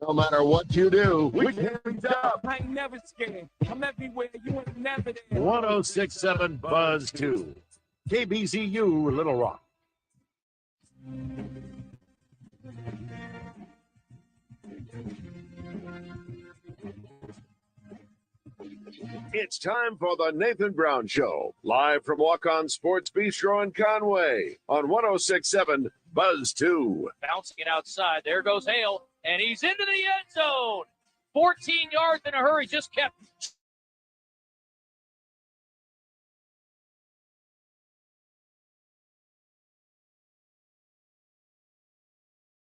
No matter what you do, we can't be stopped. I ain't never scared. I'm everywhere. You ain't never there. 1067 Buzz 2. KBZU Little Rock. It's time for the Nathan Brown Show, live from Walk-On Sports Bistro in Conway on 1067 Buzz 2. Bouncing it outside. There goes Hale, and he's into the end zone. 14 yards in a hurry, just kept.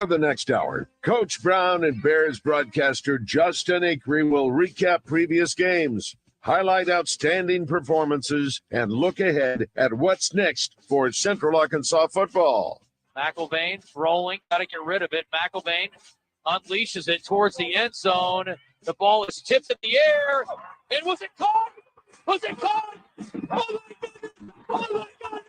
For the next hour, Coach Brown and Bears broadcaster Justin Acree will recap previous games, highlight outstanding performances, and look ahead at what's next for Central Arkansas football. McElvain rolling, got to get rid of it. McElvain unleashes it towards the end zone. The ball is tipped in the air. And was it caught? Was it caught? Oh, my goodness. Oh, my God.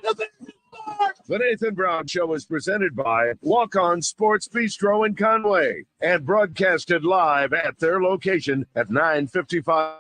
The Bears scored. The Nathan Brown Show is presented by Walk-On Sports Bistro in Conway and broadcasted live at their location at 955.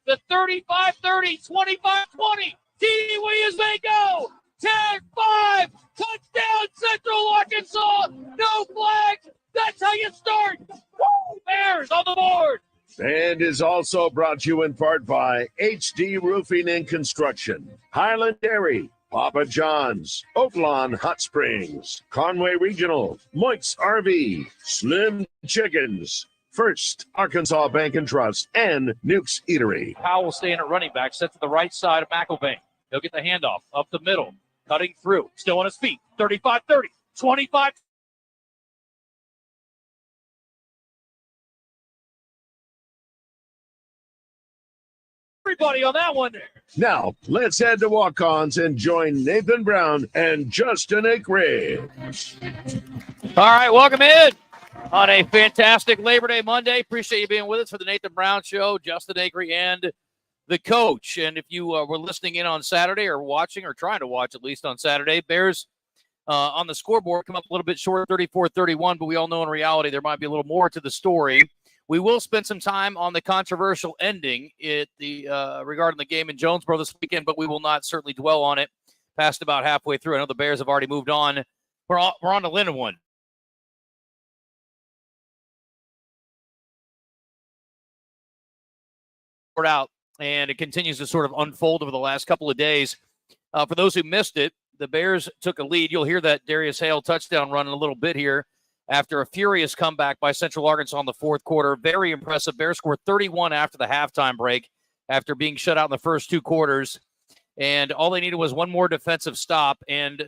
The 35-30, 25-20. T.D. Williams may go. 10-5. Touchdown, Central Arkansas. No flags. That's how you start. Woo! Bears on the board. And is also brought to you in part by HD Roofing and Construction, Highland Dairy, Papa John's, Oaklawn Hot Springs, Conway Regional, Moit's RV, Slim Chickens, First Arkansas Bank and Trust, and Nuke's Eatery. Powell staying at running back, set to the right side of McElvain. He'll get the handoff up the middle, cutting through, still on his feet. 35-30, 25. Everybody on that one. Now, let's head to Walk-Ons and join Nathan Brown and Justin Acree. All right, welcome in on a fantastic Labor Day Monday. Appreciate you being with us for the Nathan Brown Show. Justin Acree and the coach. And if you were listening in on Saturday or watching or trying to watch at least on Saturday, Bears on the scoreboard come up a little bit short, 34-31, but we all know in reality there might be a little more to the story. We will spend some time on the controversial ending regarding the game in Jonesboro this weekend, but we will not certainly dwell on it past about halfway through. I know the Bears have already moved on. We're on to Lindenwood. Out, and it continues to sort of unfold over the last couple of days. For those who missed it, the Bears took a lead. You'll hear that Darius Hale touchdown run in a little bit here after a furious comeback by Central Arkansas in the fourth quarter. Very impressive. Bears scored 31 after the halftime break after being shut out in the first two quarters, and all they needed was one more defensive stop, and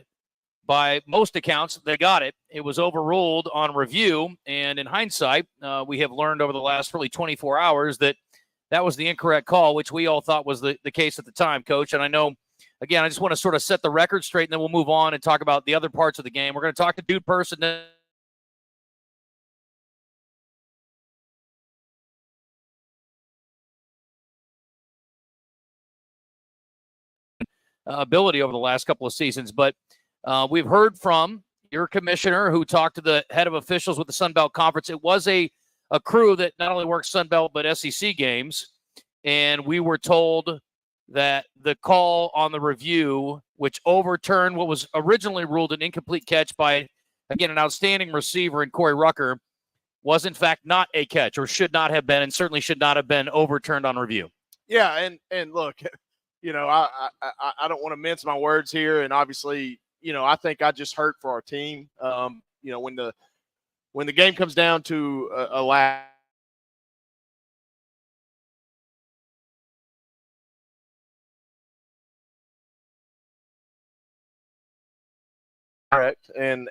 by most accounts, they got it. It was overruled on review, and in hindsight, we have learned over the last really 24 hours that was the incorrect call, which we all thought was the case at the time, Coach. And I know, again, I just want to sort of set the record straight, and then we'll move on and talk about the other parts of the game. We're going to talk to Dude Person. Ability over the last couple of seasons. But we've heard from your commissioner who talked to the head of officials with the Sun Belt Conference. It was a crew that not only works Sun Belt but SEC games, and we were told that the call on the review, which overturned what was originally ruled an incomplete catch by, again, an outstanding receiver in Corey Rucker, was in fact not a catch, or should not have been, and certainly should not have been overturned on review. Yeah, and look, you know, I don't want to mince my words here, and obviously, you know, I think I just hurt for our team. You know, when the game comes down to a last. Correct, and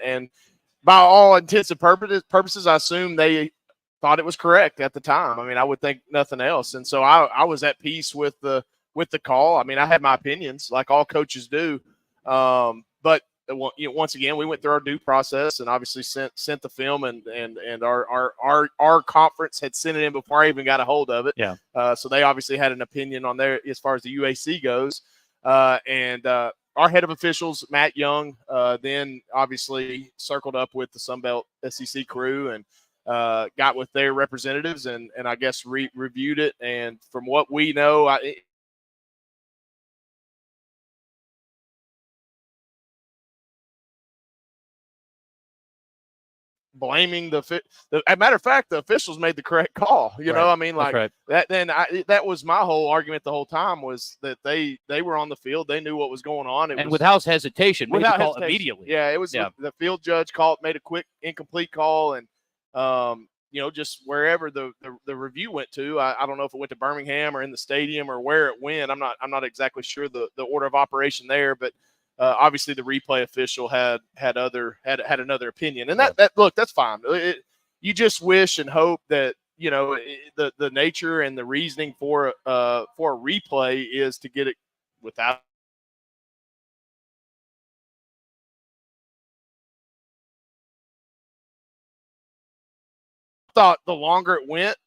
by all intents and purposes, I assume they thought it was correct at the time. I mean, I would think nothing else, and so I was at peace with the call. I mean, I had my opinions, like all coaches do, but once again, we went through our due process and obviously sent the film, and our conference had sent it in before I even got a hold of it. Yeah. So they obviously had an opinion on there as far as the UAC goes. And our head of officials, Matt Young, then obviously circled up with the Sunbelt SEC crew and got with their representatives and I guess reviewed it. And from what we know, blaming as a matter of fact, the officials made the correct call. You know, I mean, like right. that. Then that was my whole argument the whole time, was that they were on the field, they knew what was going on, and without hesitation, made the call immediately. Yeah, it was the field judge made a quick incomplete call, and just wherever the review went to, I don't know if it went to Birmingham or in the stadium or where it went. I'm not exactly sure the order of operation there, but. Obviously, the replay official had another opinion, and that's fine. You just wish and hope that the nature and the reasoning for a replay is to get it without. Thought the longer it went,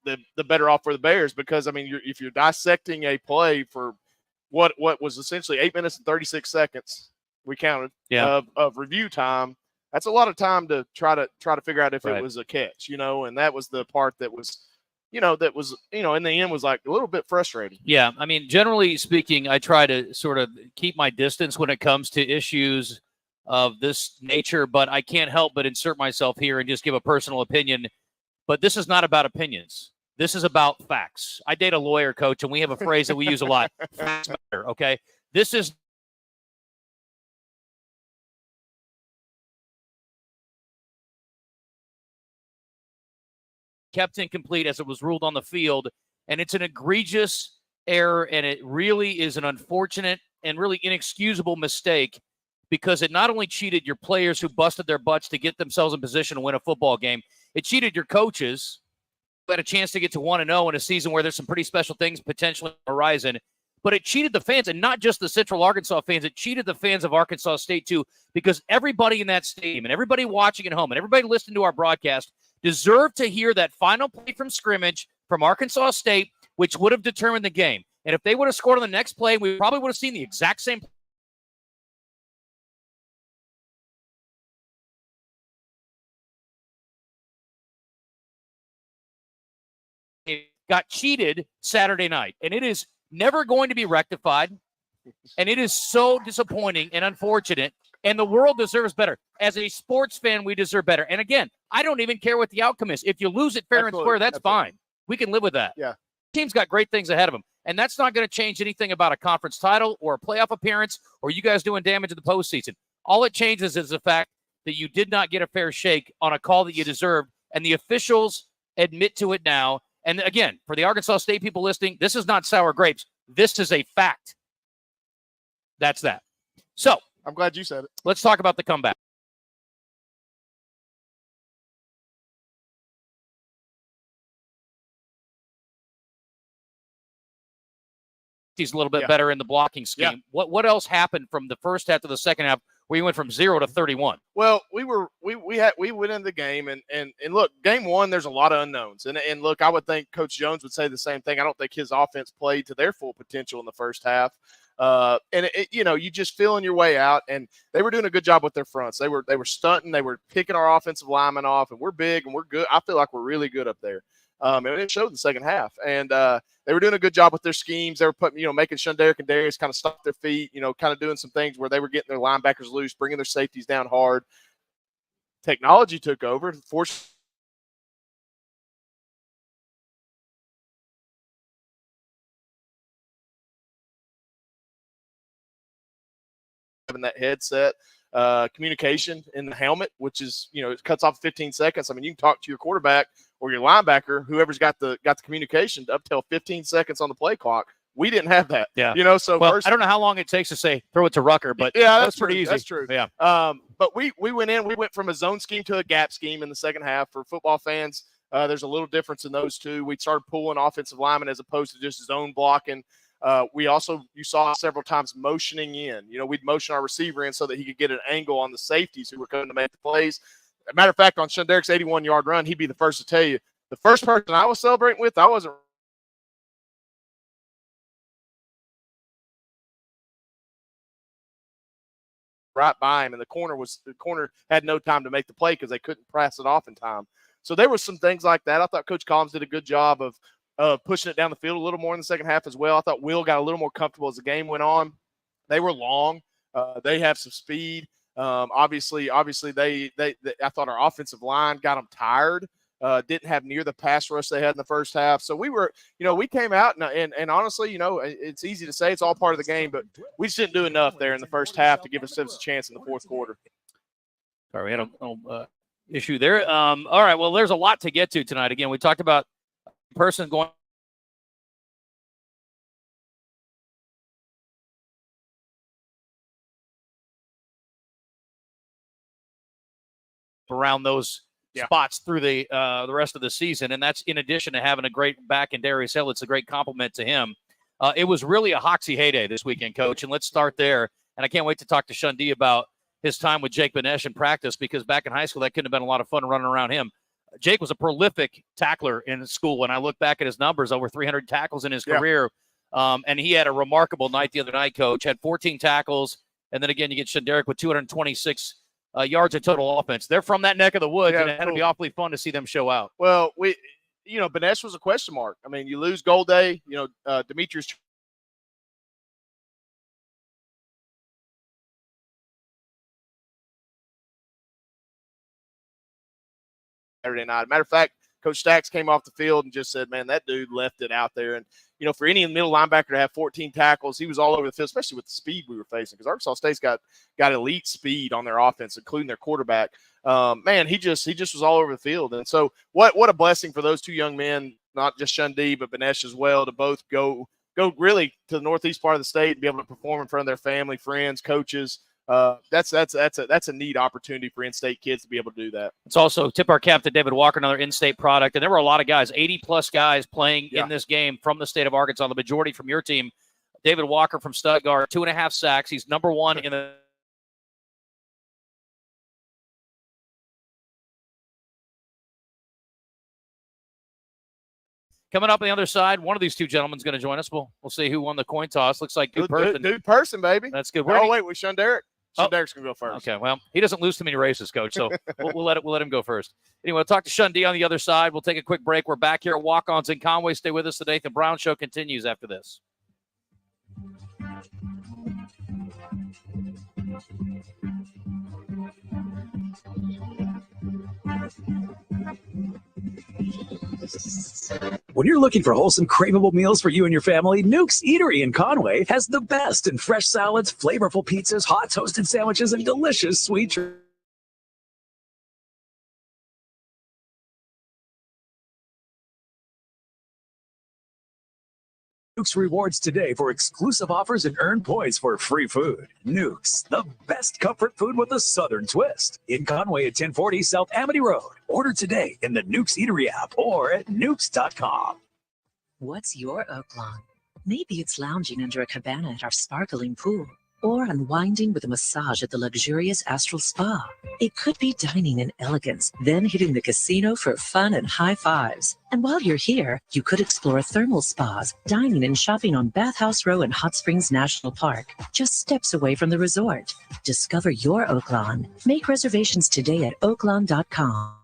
the better off for the Bears, because I mean, if you're dissecting a play for what was essentially 8 minutes and 36 seconds, we counted of review time. That's a lot of time to try to figure out if it was a catch, and that was the part that was, in the end was like a little bit frustrating. Yeah. I mean, generally speaking, I try to sort of keep my distance when it comes to issues of this nature, but I can't help but insert myself here and just give a personal opinion. But this is not about opinions. This is about facts. I date a lawyer, Coach, and we have a phrase that we use a lot. Facts matter, okay? This is kept incomplete as it was ruled on the field, and it's an egregious error, and it really is an unfortunate and really inexcusable mistake, because it not only cheated your players who busted their butts to get themselves in position to win a football game, it cheated your coaches who had a chance to get to 1-0 in a season where there's some pretty special things potentially on the horizon. But it cheated the fans, and not just the Central Arkansas fans. It cheated the fans of Arkansas State, too, because everybody in that stadium and everybody watching at home and everybody listening to our broadcast deserved to hear that final play from scrimmage from Arkansas State, which would have determined the game. And if they would have scored on the next play, we probably would have seen the exact same play. Got cheated Saturday night, and it is never going to be rectified, and it is so disappointing and unfortunate, and the world deserves better. As a sports fan, we deserve better. And again, I don't even care what the outcome is. If you lose it fair and square, that's fine. We can live with that. Yeah. Team's got great things ahead of them, and that's not going to change anything about a conference title or a playoff appearance or you guys doing damage in the postseason. All it changes is the fact that you did not get a fair shake on a call that you deserved, and the officials admit to it now. And again, for the Arkansas State people listening, this is not sour grapes. This is a fact. That's that. So I'm glad you said it. Let's talk about the comeback. He's a little bit better in the blocking scheme. Yeah. What else happened from the first half to the second half where you went from 0 to 31? Well, we went in the game, and look, game one, there's a lot of unknowns. And look, I would think Coach Jones would say the same thing. I don't think his offense played to their full potential in the first half. And you just feeling your way out, and they were doing a good job with their fronts. They were stunting, they were picking our offensive linemen off, and we're big and we're good. I feel like we're really good up there. And it showed in the second half. And they were doing a good job with their schemes. They were putting, making Shunderick and Darius kind of stop their feet, kind of doing some things where they were getting their linebackers loose, bringing their safeties down hard. Technology took over, forced having that headset, communication in the helmet, which is, it cuts off 15 seconds. I mean, you can talk to your quarterback or your linebacker, whoever's got the communication, up till 15 seconds on the play clock. We didn't have that. Yeah. So I don't know how long it takes to say throw it to Rucker, but yeah, that's pretty easy. That's true. Yeah. But we went from a zone scheme to a gap scheme in the second half. For football fans, there's a little difference in those two. We started pulling offensive linemen as opposed to just zone blocking. You saw several times motioning in. We'd motion our receiver in so that he could get an angle on the safeties who were coming to make the plays. As a matter of fact, on Shunderek's 81-yard run, he'd be the first to tell you, the first person I was celebrating with, I wasn't right by him, and the corner had no time to make the play because they couldn't pass it off in time. So there were some things like that. I thought Coach Collins did a good job of pushing it down the field a little more in the second half as well. I thought Will got a little more comfortable as the game went on. They were long. They have some speed. Obviously, they I thought our offensive line got them tired. Didn't have near the pass rush they had in the first half. So we came out and honestly, it's easy to say it's all part of the game, but we just didn't do enough there in the first half to give ourselves a chance in the fourth quarter. Sorry, we had a little issue there. All right, well, there's a lot to get to tonight. Again, we talked about a person going around those spots through the rest of the season, and that's in addition to having a great back in Darius Hill. It's a great compliment to him. It was really a Hoxie heyday this weekend, Coach, and let's start there. And I can't wait to talk to Shundee about his time with Jake Benesh in practice, because back in high school, that couldn't have been a lot of fun running around him. Jake was a prolific tackler in school. When I look back at his numbers, over 300 tackles in his career, and he had a remarkable night the other night, Coach. Had 14 tackles, and then again, you get Shunderek with 226 yards of total offense. They're from that neck of the woods, and it had to be awfully fun to see them show out. Well, Benesh was a question mark. I mean, you lose Gold Day, Demetrius Saturday night. Matter of fact, Coach Stacks came off the field and just said, man, that dude left it out there. And, for any middle linebacker to have 14 tackles, he was all over the field, especially with the speed we were facing, because Arkansas State's got elite speed on their offense, including their quarterback. Man, he just was all over the field. And so what a blessing for those two young men, not just Shundee, but Benesh as well, to both go really to the northeast part of the state and be able to perform in front of their family, friends, coaches. That's a neat opportunity for in-state kids to be able to do that. It's also tip our cap to David Walker, another in-state product. And there were a lot of guys, 80-plus guys playing in this game from the state of Arkansas, the majority from your team. David Walker from Stuttgart, 2.5 sacks. He's number one in the Coming up on the other side, one of these two gentlemen is going to join us. We'll see who won the coin toss. Looks like Dude Person, baby. That's good. Wait, with Shunderek? Shunderek's going to go first. Okay, well, he doesn't lose too many races, Coach, so we'll let him go first. Anyway, we'll talk to Shundee on the other side. We'll take a quick break. We're back here at Walk-Ons in Conway. Stay with us. The Nathan Brown Show continues after this. When you're looking for wholesome, craveable meals for you and your family, Nuke's Eatery in Conway has the best in fresh salads, flavorful pizzas, hot toasted sandwiches, and delicious sweet treats. Nuke's Rewards today for exclusive offers and earn points for free food. Nuke's, the best comfort food with a southern twist. In Conway at 1040 South Amity Road. Order today in the Nuke's Eatery app or at nukes.com. What's your oak lawn? Maybe it's lounging under a cabana at our sparkling pool, or unwinding with a massage at the luxurious Astral Spa. It could be dining in elegance, then hitting the casino for fun and high fives. And while you're here, you could explore thermal spas, dining and shopping on Bathhouse Row in Hot Springs National Park, just steps away from the resort. Discover your oak lawn. Make reservations today at oaklawn.com.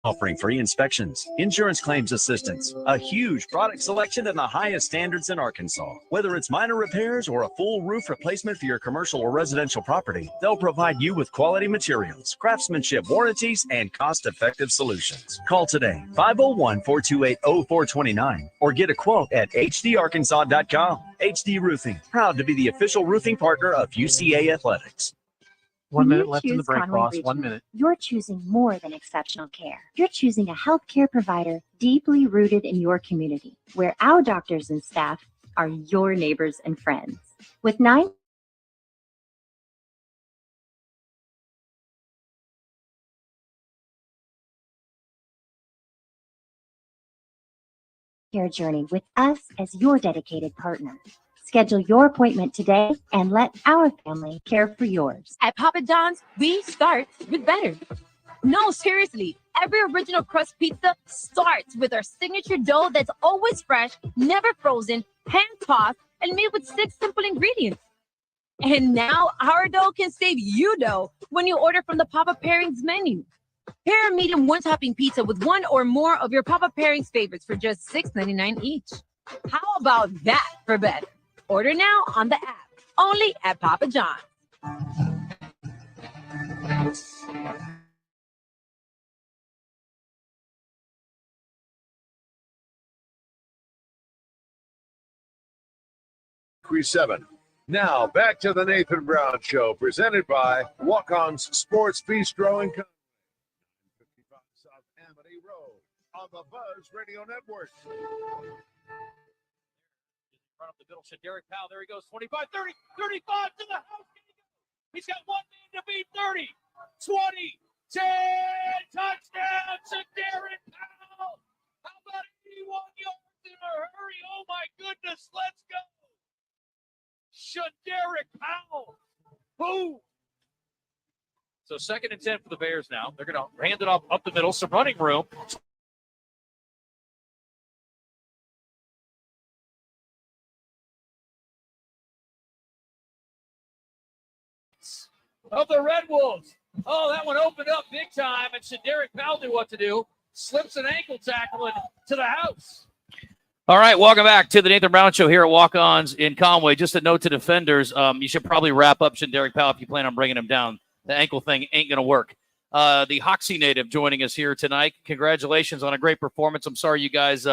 Offering free inspections, insurance claims assistance, a huge product selection, and the highest standards in Arkansas. Whether it's minor repairs or a full roof replacement for your commercial or residential property, they'll provide you with quality materials, craftsmanship, warranties, and cost-effective solutions. Call today, 501-428-0429, or get a quote at hdarkansas.com. HD Roofing, proud to be the official roofing partner of UCA Athletics. 1 minute left in the break, boss. 1 minute. You're choosing more than exceptional care. You're choosing a healthcare provider deeply rooted in your community, where our doctors and staff are your neighbors and friends. With 9 care journey with us as your dedicated partner. Schedule your appointment today and let our family care for yours. At Papa John's, we start with better. No, seriously, every original crust pizza starts with our signature dough that's always fresh, never frozen, hand-tossed, and made with 6 simple ingredients. And now our dough can save you dough when you order from the Papa Pairings menu. Pair a medium one-topping pizza with one or more of your Papa Pairings favorites for just $6.99 each. How about that for better? Order now on the app, only at Papa John's. Seven. Now back to the Nathan Brown Show, presented by Walk-On's Sports Bistro and Company, 55 South Amity Road on the Buzz Radio Network. Front of the middle, Derek Powell. There he goes. 25, 30, 35 to the house. He's got one man to beat. 30, 20, 10. Touchdown to Derek Powell. How about 81 yards in a hurry? Oh my goodness. Let's go. Derek Powell. Boom. So 2nd and 10 for the Bears now. They're going to hand it off up the middle. Some running room. Of the Red Wolves. Oh, that one opened up big time, and Derek Powell knew what to do. Slips an ankle tackle to the house. All right, welcome back to the Nathan Brown Show here at Walk-Ons in Conway. Just a note to defenders, you should probably wrap up Derek Powell if you plan on bringing him down. The ankle thing ain't going to work. The Hoxie native joining us here tonight. Congratulations on a great performance. I'm sorry you guys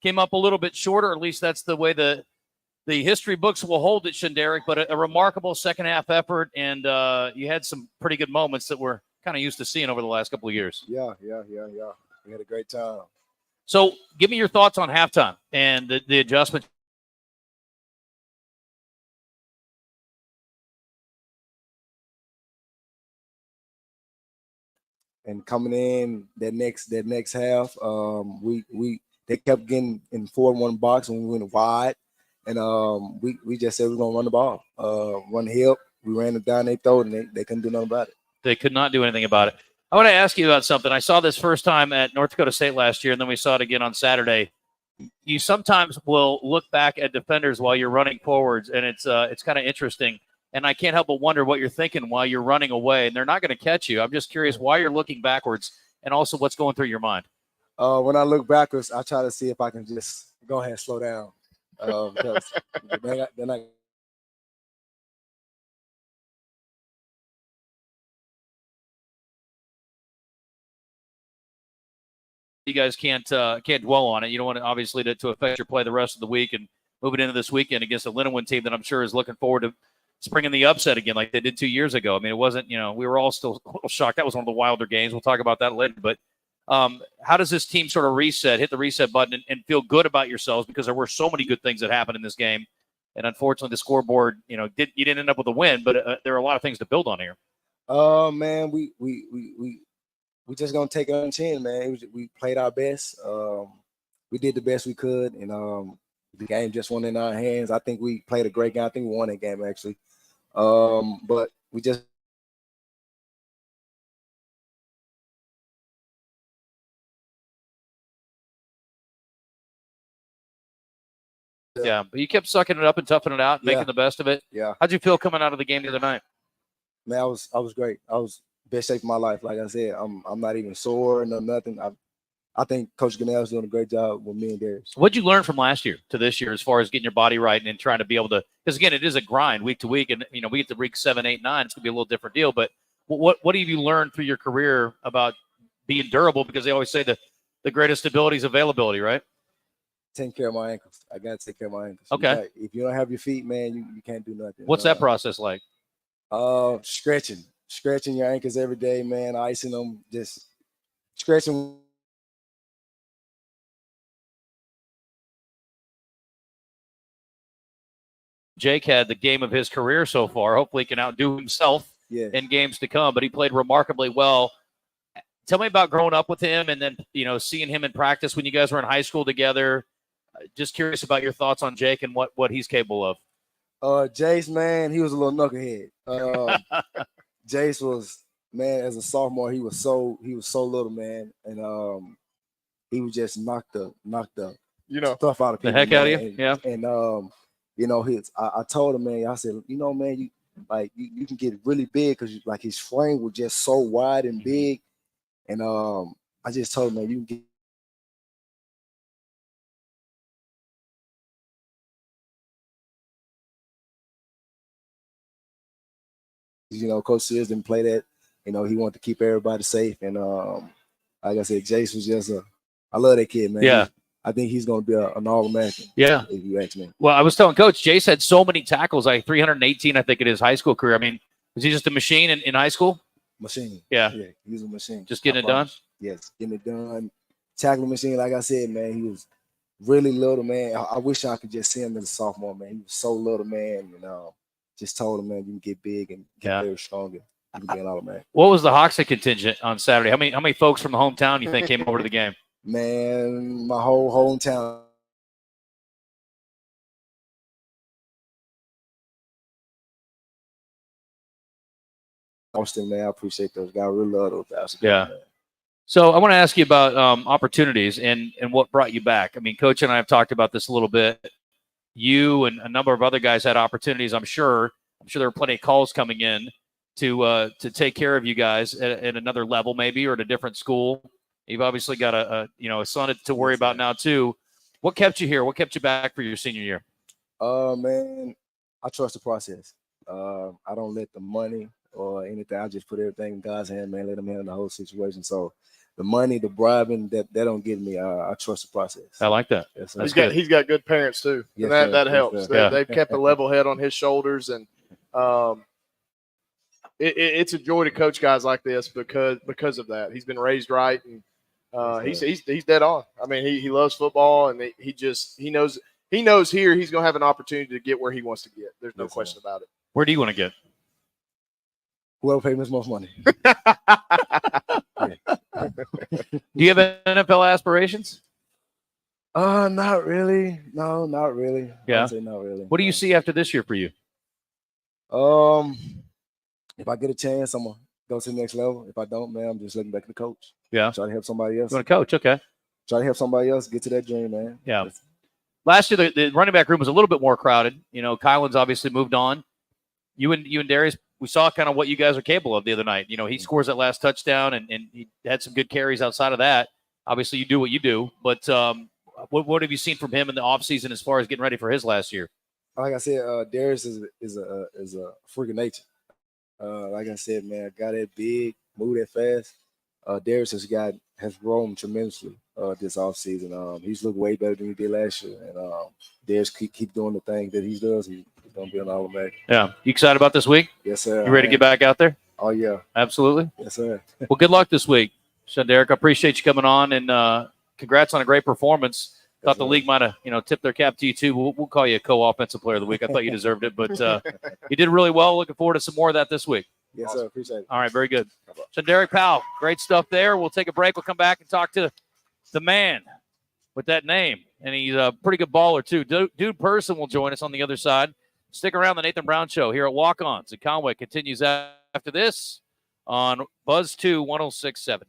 came up a little bit shorter. At least that's the way the history books will hold it, Derek. But a remarkable second-half effort, and you had some pretty good moments that we're kind of used to seeing over the last couple of years. Yeah. We had a great time. So give me your thoughts on halftime and the adjustment. And coming in that next half, they kept getting in 4-1 box and we went wide, and we just said we're gonna run the ball, run the hip. We ran it down their throat, and they couldn't do nothing about it. They could not do anything about it. I want to ask you about something. I saw this first time at North Dakota State last year, and then we saw it again on Saturday. You sometimes will look back at defenders while you're running forwards, and it's kind of interesting. And I can't help but wonder what you're thinking while you're running away, and they're not going to catch you. I'm just curious why you're looking backwards and also what's going through your mind. When I look backwards, I try to see if I can just go ahead and slow down. Because they're not. You guys can't dwell on it. You don't want it, obviously, to affect your play the rest of the week and move it into this weekend against a Lindenwood team that I'm sure is looking forward to springing the upset again like they did 2 years ago. I mean, it wasn't, we were all still a little shocked. That was one of the wilder games. We'll talk about that later. But how does this team sort of hit the reset button and feel good about yourselves? Because there were so many good things that happened in this game. And unfortunately, the scoreboard, you didn't end up with a win, but there are a lot of things to build on here. Man, we just gonna take it on the chin, man. We played our best. We did the best we could, and the game just went in our hands. I think we played a great game. I think we won that game actually. But we just yeah, but you kept sucking it up and toughing it out, making the best of it. Yeah. How'd you feel coming out of the game the other night? Man, I was great. I was best shape of my life. Like I said, I'm not even sore, no nothing. I think Coach Gunnell's doing a great job with me and Darius. What'd you learn from last year to this year as far as getting your body right and trying to be able to? Because again, it is a grind week to week, and we get to week 7, 8, 9. It's gonna be a little different deal. But what have you learned through your career about being durable? Because they always say that the greatest ability is availability, right? Taking care of my ankles. I gotta take care of my ankles. Okay. If you don't have your feet, man, you can't do nothing. What's that process like? Stretching your ankles every day, man. Icing them, just stretching. Jake had the game of his career so far. Hopefully he can outdo himself in games to come, but he played remarkably well. Tell me about growing up with him and then, seeing him in practice when you guys were in high school together. just curious about your thoughts on Jake and what he's capable of. Jace, man, he was a little knucklehead. Jace was, man, as a sophomore, he was so little, man, and he would just knock the stuff out of people. The heck out of you, and, yeah. And I told him, man, I said, man, you can get really big because like his frame was just so wide and big, and I just told him, man, you can get. Coach Sears didn't play that. He wanted to keep everybody safe, and like I said, Jace was just I love that kid, man. Yeah. I think he's going to be an All-American. Yeah. If you ask me. Well, I was telling Coach, Jace had so many tackles, like 318, I think, in his high school career. I mean, was he just a machine in high school? Machine. Yeah. Yeah, he was a machine. Just getting it done? Yes, getting it done. Tackling machine, like I said, man, he was really little, man. I wish I could just see him as a sophomore, man. He was so little, man. Just told him, man, you can get big and get very strong and you can be an All-American. What was the Hoxie contingent on Saturday? How many folks from the hometown you think came over to the game? Man, my whole hometown. Austin, man, I appreciate those guys. I really love those guys. Yeah. So I want to ask you about opportunities and what brought you back. I mean, Coach and I have talked about this a little bit. You and a number of other guys had opportunities. I'm sure there were plenty of calls coming in to take care of you guys at another level, maybe, or at a different school. You've obviously got a son to worry about now too. What kept you here? What kept you back for your senior year? Man, I trust the process. I don't let the money or anything. I just put everything in God's hand, man. Let him handle the whole situation. So the money, the bribing, that don't get me. I trust the process. I like that. Yes, he's got good parents too. Yes, and that helps. Yes, They've kept a level head on his shoulders, and it's a joy to coach guys like this because of that. He's been raised right, and he's dead on. I mean, he loves football, and he knows here he's going to have an opportunity to get where he wants to get. There's no question about it. Where do you want to get? Whoever pays me most money. Do you have NFL aspirations? Not really. No, not really. Yeah. I'd say not really. What do you see after this year for you? If I get a chance, I'm gonna go to the next level. If I don't, man, I'm just looking back at the coach. Yeah. Try to help somebody else. You want to coach? Okay. Try to help somebody else get to that dream, man. Yeah. Last year, the running back room was a little bit more crowded. Kylan's obviously moved on. You and Darius, we saw kind of what you guys are capable of the other night. He scores that last touchdown, and he had some good carries outside of that. Obviously, you do what you do, but what have you seen from him in the offseason as far as getting ready for his last year? Like I said, Darius is a freak of nature. Like I said, man, a guy that big, move that fast. Darius has grown tremendously this offseason. He's looked way better than he did last year. And Darius keep doing the thing that he does. He's going to be an All-American. Yeah. You excited about this week? Yes, sir. You ready to get back out there? Oh, yeah. Absolutely? Yes, sir. Well, good luck this week. Derek, I appreciate you coming on, and congrats on a great performance. Thought the league might have, tipped their cap to you, too. We'll call you a co-offensive player of the week. I thought you deserved it, but you did really well. Looking forward to some more of that this week. Yes, sir. Appreciate it. All right, very good. So, Derek Powell, great stuff there. We'll take a break. We'll come back and talk to the man with that name. And he's a pretty good baller, too. Dude Person will join us on the other side. Stick around. The Nathan Brown Show here at Walk-Ons in Conway continues after this on Buzz 2 106.7.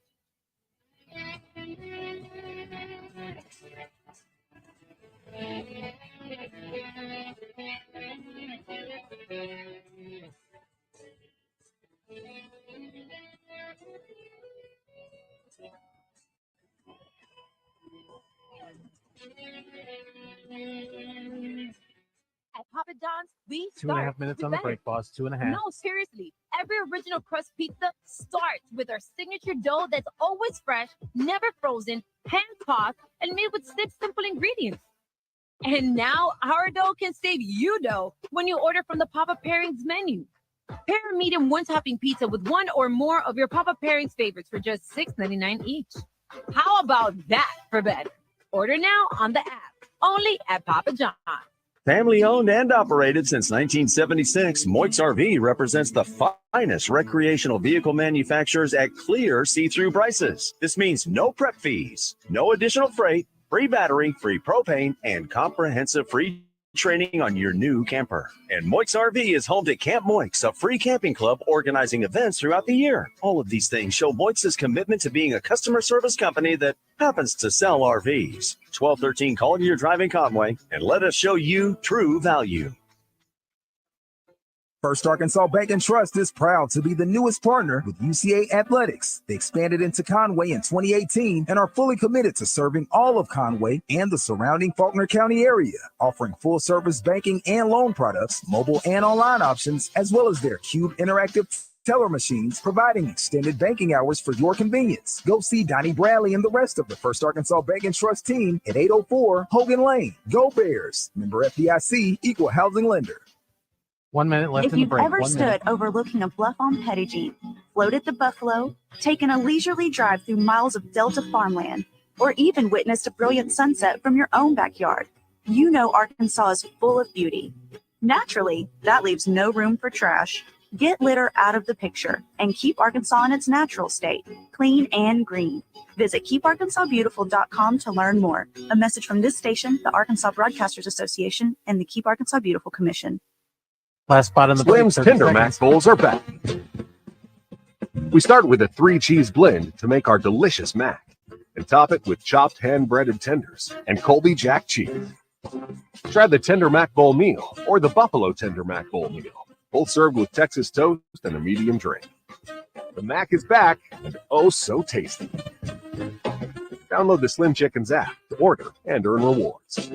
At Papa John's, we Two and a half start minutes with on the better. break, boss. 2.5. No, seriously. Every original crust pizza starts with our signature dough that's always fresh, never frozen, hand-tossed, and made with 6 simple ingredients. And now our dough can save you dough when you order from the Papa Pairings menu. Pair a medium one-topping pizza with one or more of your Papa Pairings favorites for just $6.99 each. How about that for better? Order now on the app, only at Papa John's. Family owned and operated since 1976, Moix RV represents the finest recreational vehicle manufacturers at clear see-through prices. This means no prep fees, no additional freight, free battery, free propane, and comprehensive free training on your new camper. And Moix RV is home to Camp Moix, a free camping club organizing events throughout the year. All of these things show Moix's commitment to being a customer service company that happens to sell RVs. 1213 Collier Drive in Conway, and let us show you true value. First Arkansas Bank and Trust is proud to be the newest partner with UCA Athletics. They expanded into Conway in 2018 and are fully committed to serving all of Conway and the surrounding Faulkner County area, offering full-service banking and loan products, mobile and online options, as well as their Cube interactive teller machines, providing extended banking hours for your convenience. Go see Donnie Bradley and the rest of the First Arkansas Bank and Trust team at 804 Hogan Lane. Go Bears. Member FDIC, equal housing lender. 1 minute left If in the you've break. ever 1 stood minute. overlooking a bluff on Petty Jeep, floated the Buffalo, taken a leisurely drive through miles of Delta farmland, or even witnessed a brilliant sunset from your own backyard, you know Arkansas is full of beauty. Naturally, that leaves no room for trash. Get litter out of the picture and keep Arkansas in its natural state, clean and green. Visit keeparkansasbeautiful.com to learn more. A message from this station, the Arkansas Broadcasters Association, and the Keep Arkansas Beautiful Commission. Last spot in the break. Slim's 30 Tender seconds. Mac Bowls are back. We start with a 3-cheese blend to make our delicious mac and top it with chopped hand-breaded tenders and Colby Jack cheese. Try the Tender Mac Bowl meal or the Buffalo Tender Mac Bowl meal, both served with Texas toast and a medium drink. The mac is back and oh so tasty. Download the Slim Chickens app to order and earn rewards.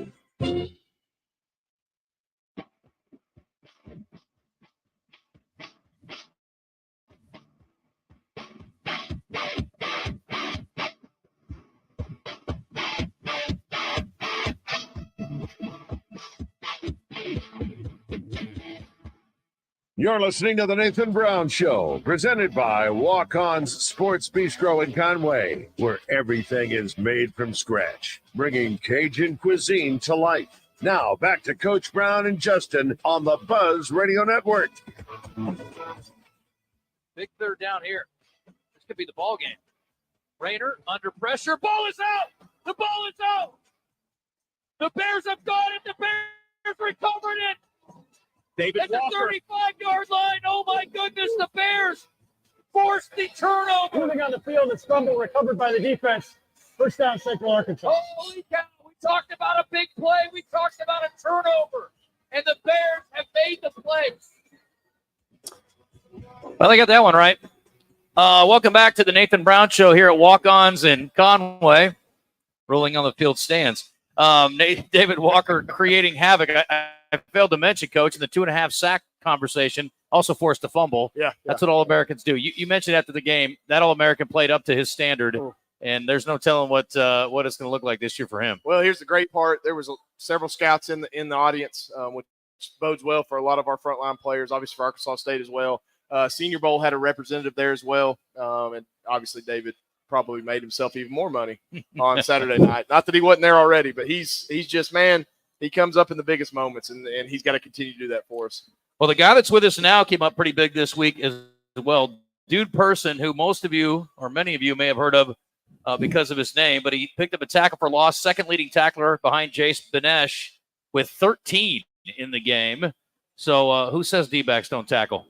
You're listening to the Nathan Brown Show, presented by Walk-On's Sports Bistro in Conway, where everything is made from scratch, bringing Cajun cuisine to life. Now, back to Coach Brown and Justin on the Buzz Radio Network. Big third down here. This could be the ball game. Rayner under pressure. Ball is out. The ball is out. The Bears have got it. The Bears recovered it. David At the Walker. 35-yard line. Oh, my goodness. The Bears forced the turnover. Moving on the field, it's fumble recovered by the defense. First down, Central Arkansas. Holy cow. We talked about a big play. We talked about a turnover. And the Bears have made the play. Well, they got that one right. Welcome back to the Nathan Brown Show here at Walk-Ons in Conway. Rolling on the field stands. David Walker creating havoc. I failed to mention, Coach, in the 2.5 sack conversation, also forced a fumble. Yeah. That's what All-Americans do. You mentioned after the game, that All-American played up to his standard, and there's no telling what it's going to look like this year for him. Well, here's the great part. There was several scouts in the audience, which bodes well for a lot of our frontline players, obviously for Arkansas State as well. Senior Bowl had a representative there as well, and obviously David probably made himself even more money on Saturday night. Not that he wasn't there already, but he's just, man, he comes up in the biggest moments, and he's got to continue to do that for us. Well, the guy that's with us now came up pretty big this week as well. Dude Person, who most of you or many of you may have heard of because of his name, but he picked up a tackle for loss, second leading tackler behind Jace Benesh with 13 in the game. So who says D-backs don't tackle?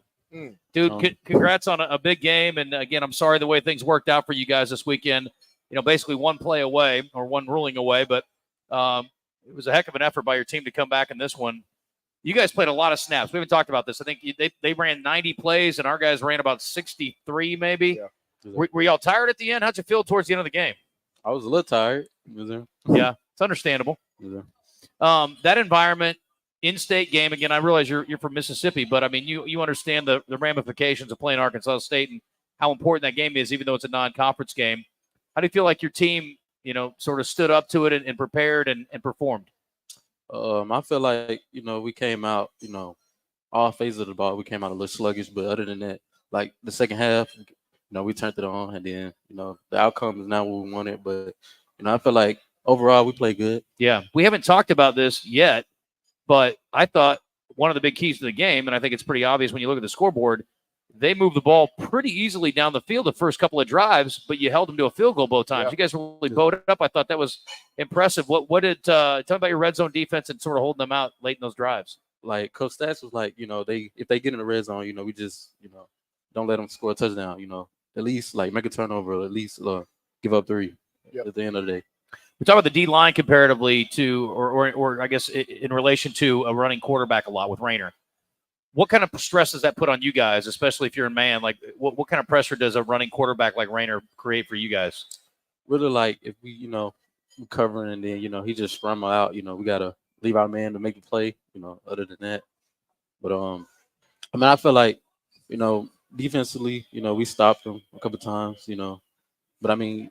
Dude, congrats on a big game. And, again, I'm sorry the way things worked out for you guys this weekend. You know, basically one play away or one ruling away, but it was a heck of an effort by your team to come back in this one. You guys played a lot of snaps. We haven't talked about this. I think they ran 90 plays, and our guys ran about 63 maybe. Yeah. Were y'all tired at the end? How'd you feel towards the end of the game? I was a little tired. Yeah, it's understandable. That environment, in-state game, again, I realize you're from Mississippi, but, I mean, you understand the ramifications of playing Arkansas State and how important that game is, even though it's a non-conference game. How do you feel like your team, you know, sort of stood up to it and prepared and performed? I feel like, we came out, all phases of the ball, we came out a little sluggish, but other than that, like the second half, we turned it on, and then, the outcome is not what we wanted, but, I feel like overall we played good. Yeah, we haven't talked about this yet, but I thought one of the big keys to the game, and I think it's pretty obvious when you look at the scoreboard, they moved the ball pretty easily down the field the first couple of drives, but you held them to a field goal both times. Yeah. You guys really bowed it up. I thought that was impressive. What did tell me about your red zone defense and sort of holding them out late in those drives? Like Coach Stats was like, if they get in the red zone, we just, don't let them score a touchdown. At least like make a turnover, or at least give up 3 at the end of the day. We talk about the D line comparatively to, or I guess in relation to a running quarterback a lot with Rayner. What kind of stress does that put on you guys, especially if you're in man? Like, what kind of pressure does a running quarterback like Rayner create for you guys? Really, like if we, we covering and then he just scramble out. We gotta leave our man to make the play. Other than that, but I feel like defensively, we stopped them a couple times. But I mean,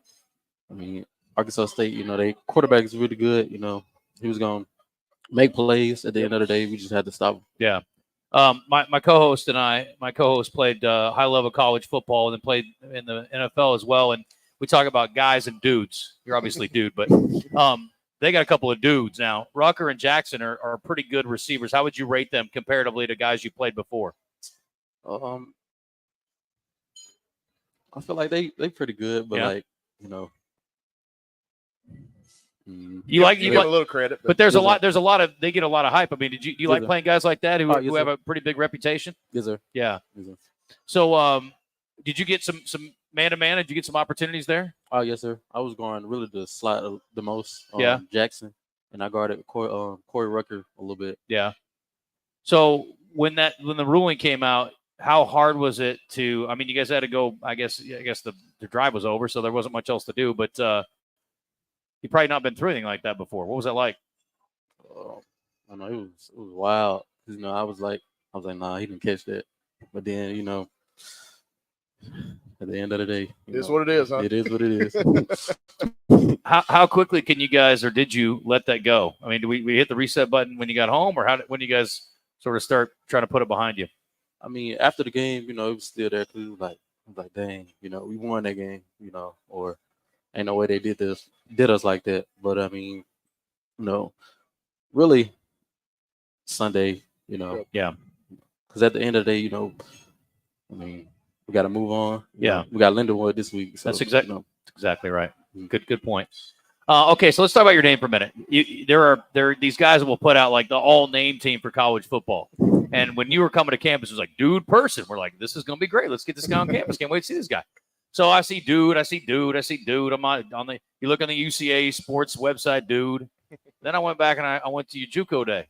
Arkansas State, they quarterback is really good. He was gonna make plays at the end of the day. We just had to stop him. Yeah. My co-host and my co-host played high-level college football and then played in the NFL as well. And we talk about guys and dudes. You're obviously a dude, but they got a couple of dudes now. Rucker and Jackson are pretty good receivers. How would you rate them comparatively to guys you played before? I feel like they pretty good, but you like a little credit, but there's a lot of they get a lot of hype. I mean, do you like playing guys like that who have a pretty big reputation? Yes, sir. Yeah. Yes, sir. So did you get some man to man? Did you get some opportunities there? Oh yes, sir. I was going really the slot the most. Jackson, and I guarded Corey Rucker a little bit. Yeah. So when the ruling came out, how hard was it to? I mean, you guys had to go. I guess the drive was over, so there wasn't much else to do. But you probably not been through anything like that before. What was that like? I know it was wild. I was like, nah, he didn't catch that. But then, at the end of the day, it's what it is, huh? It is what it is. How quickly can you guys, or did you let that go? I mean, do we hit the reset button when you got home, or when did you guys sort of start trying to put it behind you? I mean, after the game, it was still there because it was like, dang, we won that game, or ain't no way they did us like that. But I mean, really Sunday, yeah. Because at the end of the day, I mean, we got to move on. Yeah, we got Lindenwood this week. So, that's exactly right. Good point. Okay, so let's talk about your name for a minute. There are these guys that will put out like the all name team for college football. And when you were coming to campus, it was like, dude, person. We're like, this is going to be great. Let's get this guy on campus. Can't wait to see this guy. So I see dude. I'm on you look on the UCA sports website, dude. Then I went back and I went to your JUCO day,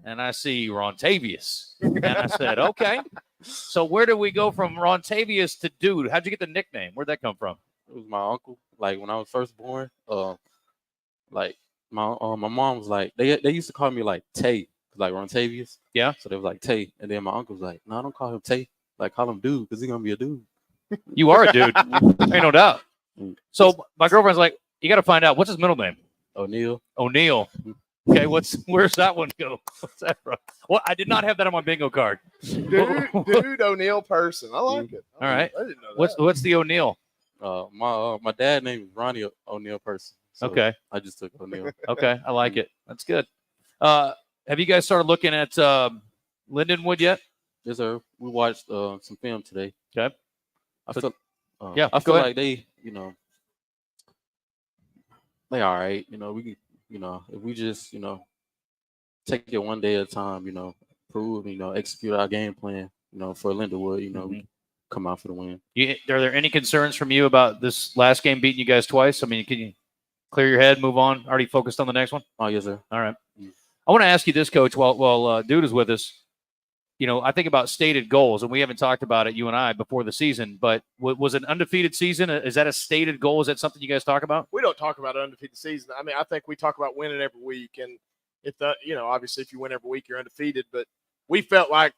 and I see Rontavious. And I said, okay. So where do we go from Rontavious to dude? How'd you get the nickname? Where'd that come from? It was my uncle. Like when I was first born, like my mom was like, they used to call me like Tay, like Rontavious. Yeah. So they was like Tay, and then my uncle was like, no, don't call him Tay. Like call him dude, because he's gonna be a dude. You are a dude. Ain't no doubt. So my girlfriend's like, you got to find out, what's his middle name? O'Neal. Okay, where's that one go? What's that from? Well, I did not have that on my bingo card. Dude O'Neal person. I like it. All right. I didn't know that. What's the O'Neal? My dad name is Ronnie O'Neal person. So okay. I just took O'Neal. Okay, I like it. That's good. Have you guys started looking at Lindenwood yet? Yes, sir. We watched some film today. Okay. I feel like they, they all right. We, if we just, take it one day at a time, prove, execute our game plan, for Lindenwood, we come out for the win. Are there any concerns from you about this last game beating you guys twice? I mean, can you clear your head, move on? Already focused on the next one? Oh, yes, sir. All right. I want to ask you this, Coach, while Dude is with us. I think about stated goals, and we haven't talked about it, you and I, before the season, but was an undefeated season? Is that a stated goal? Is that something you guys talk about? We don't talk about an undefeated season. I mean, I think we talk about winning every week, and if that, obviously if you win every week, you're undefeated, but we felt like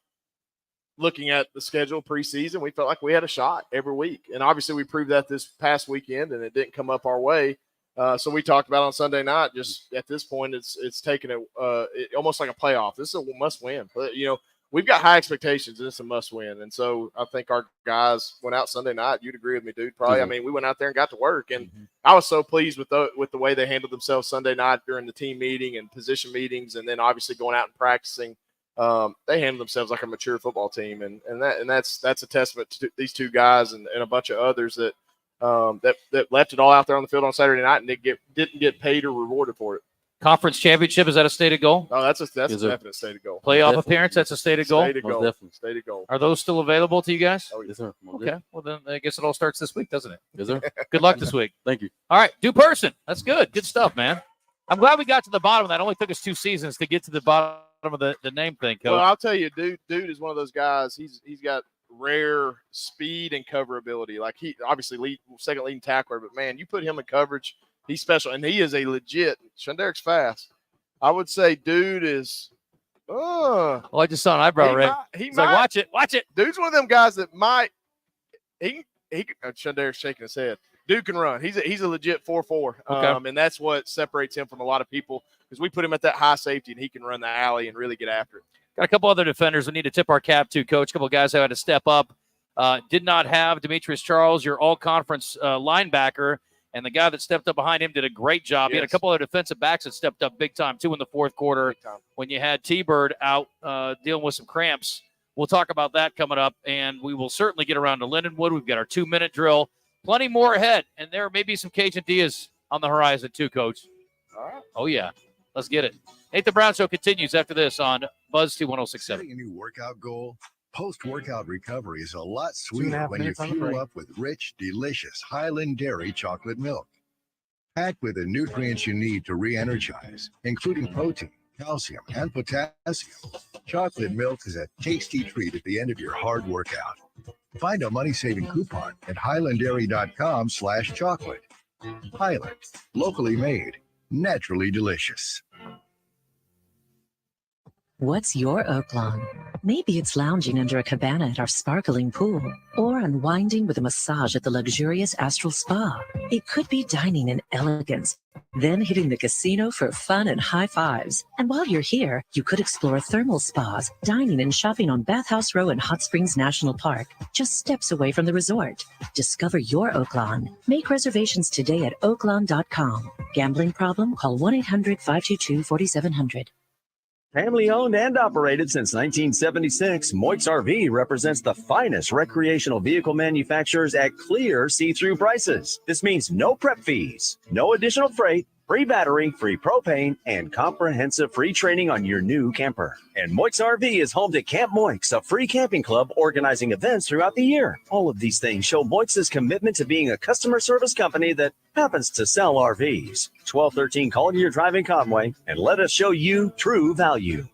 looking at the schedule preseason, we felt like we had a shot every week, and obviously we proved that this past weekend, and it didn't come up our way. So we talked about on Sunday night, just at this point, it's taken almost like a playoff. This is a must win, but we've got high expectations, and it's a must-win. And so I think our guys went out Sunday night. You'd agree with me, dude, probably. Mm-hmm. I mean, we went out there and got to work, and I was so pleased with the way they handled themselves Sunday night during the team meeting and position meetings, and then obviously going out and practicing. they handle themselves like a mature football team, and that's a testament to these two guys and a bunch of others that left it all out there on the field on Saturday night and didn't get paid or rewarded for it. Conference championship, is that a stated goal? Oh, that's a definite stated goal. Playoff appearance, that's a stated goal? Stated goal. Stated goal. Are those still available to you guys? Oh, yes, sir. Okay. Well, then I guess it all starts this week, doesn't it? Yes, sir. Good luck this week. Thank you. All right. Due person. That's good. Good stuff, man. I'm glad we got to the bottom of that. It only took us 2 seasons to get to the bottom of the name thing, Coach. Well, I'll tell you, dude is one of those guys. He's got rare speed and cover ability. Like, he obviously second leading tackler, but man, you put him in coverage, he's special, and he is a legit. Shanderek's fast. I would say dude is. Well, I just saw an eyebrow raise. He's like, watch it. Dude's one of them guys that might. Shanderek's shaking his head. Dude can run. He's a legit 4.4. Okay. And that's what separates him from a lot of people, because we put him at that high safety and he can run the alley and really get after it. Got a couple other defenders we need to tip our cap to, Coach. A couple of guys who had to step up. Did not have Demetrius Charles, your all-conference linebacker, and the guy that stepped up behind him did a great job. He had a couple other defensive backs that stepped up big time, too, in the fourth quarter when you had T-Bird out dealing with some cramps. We'll talk about that coming up, and we will certainly get around to Lindenwood. We've got our 2-minute drill. Plenty more ahead, and there may be some Cajun Diaz on the horizon too, Coach. All right. Oh, yeah. Let's get it. Nathan Brown Show continues after this on Buzz 21067. Setting a new workout goal? Post-workout recovery is a lot 2.5 sweeter when you minutes on the fuel break. up with rich, delicious Highland Dairy chocolate milk. Packed with the nutrients you need to re-energize, including protein, calcium, and potassium. Chocolate milk is a tasty treat at the end of your hard workout. Find a money-saving coupon at highlanddairy.com/chocolate. Highland, locally made, naturally delicious. What's your oak lawn? Maybe it's lounging under a cabana at our sparkling pool, or unwinding with a massage at the luxurious Astral Spa. It could be dining in elegance, then hitting the casino for fun and high fives. And while you're here, you could explore thermal spas, dining and shopping on Bathhouse Row in Hot Springs National Park, just steps away from the resort. Discover your oak lawn. Make reservations today at oaklawn.com. Gambling problem? Call 1-800-522-4700. Family owned and operated since 1976, Moix RV represents the finest recreational vehicle manufacturers at clear see-through prices. This means no prep fees, no additional freight, free battery, free propane, and comprehensive free training on your new camper. And Moix RV is home to Camp Moix, a free camping club organizing events throughout the year. All of these things show Moix's commitment to being a customer service company that happens to sell RVs. 1213 Collier Drive in Conway, and let us show you true value.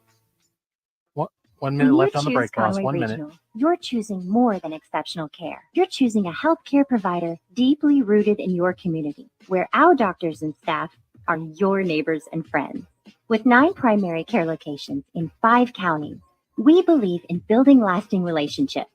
1 minute left on the Choose break, boss. Conway 1 minute. Regional. You're choosing more than exceptional care. You're choosing a healthcare provider deeply rooted in your community, where our doctors and staff are your neighbors and friends. With 9 primary care locations in 5 counties, we believe in building lasting relationships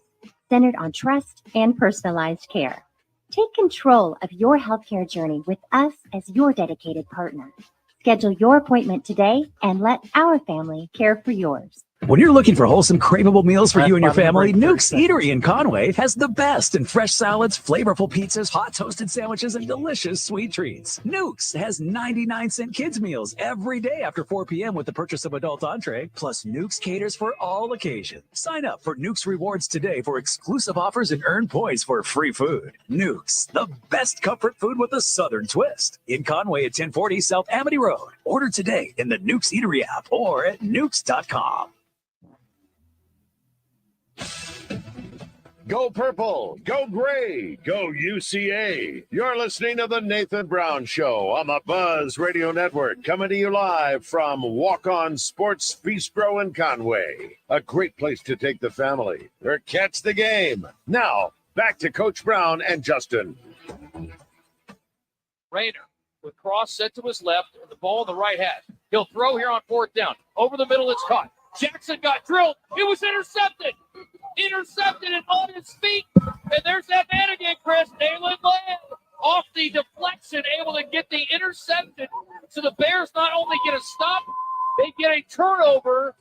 centered on trust and personalized care. Take control of your healthcare journey with us as your dedicated partner. Schedule your appointment today and let our family care for yours. When you're looking for wholesome, craveable meals for you and your family, Break, 30 Nuke's Eatery in Conway has the best in fresh salads, flavorful pizzas, hot toasted sandwiches, and delicious sweet treats. Nuke's has 99-cent kids meals every day after 4 p.m. with the purchase of adult entree, plus Nuke's caters for all occasions. Sign up for Nuke's Rewards today for exclusive offers and earn points for free food. Nuke's, the best comfort food with a southern twist. In Conway at 1040 South Amity Road. Order today in the Nuke's Eatery app or at nukes.com. Go purple, go gray, go UCA. You're listening to the Nathan Brown Show on the Buzz Radio Network, coming to you live from Walk On Sports Bistro in Conway. A great place to take the family or catch the game. Now, back to Coach Brown and Justin. Rayner with cross set to his left, and the ball in the right half. He'll throw here on 4th down. Over the middle, it's caught. Jackson got drilled. It was intercepted. Intercepted and on his feet. And there's that man again, Chris. Nayland Land off the deflection, able to get the interception. So the Bears not only get a stop, they get a turnover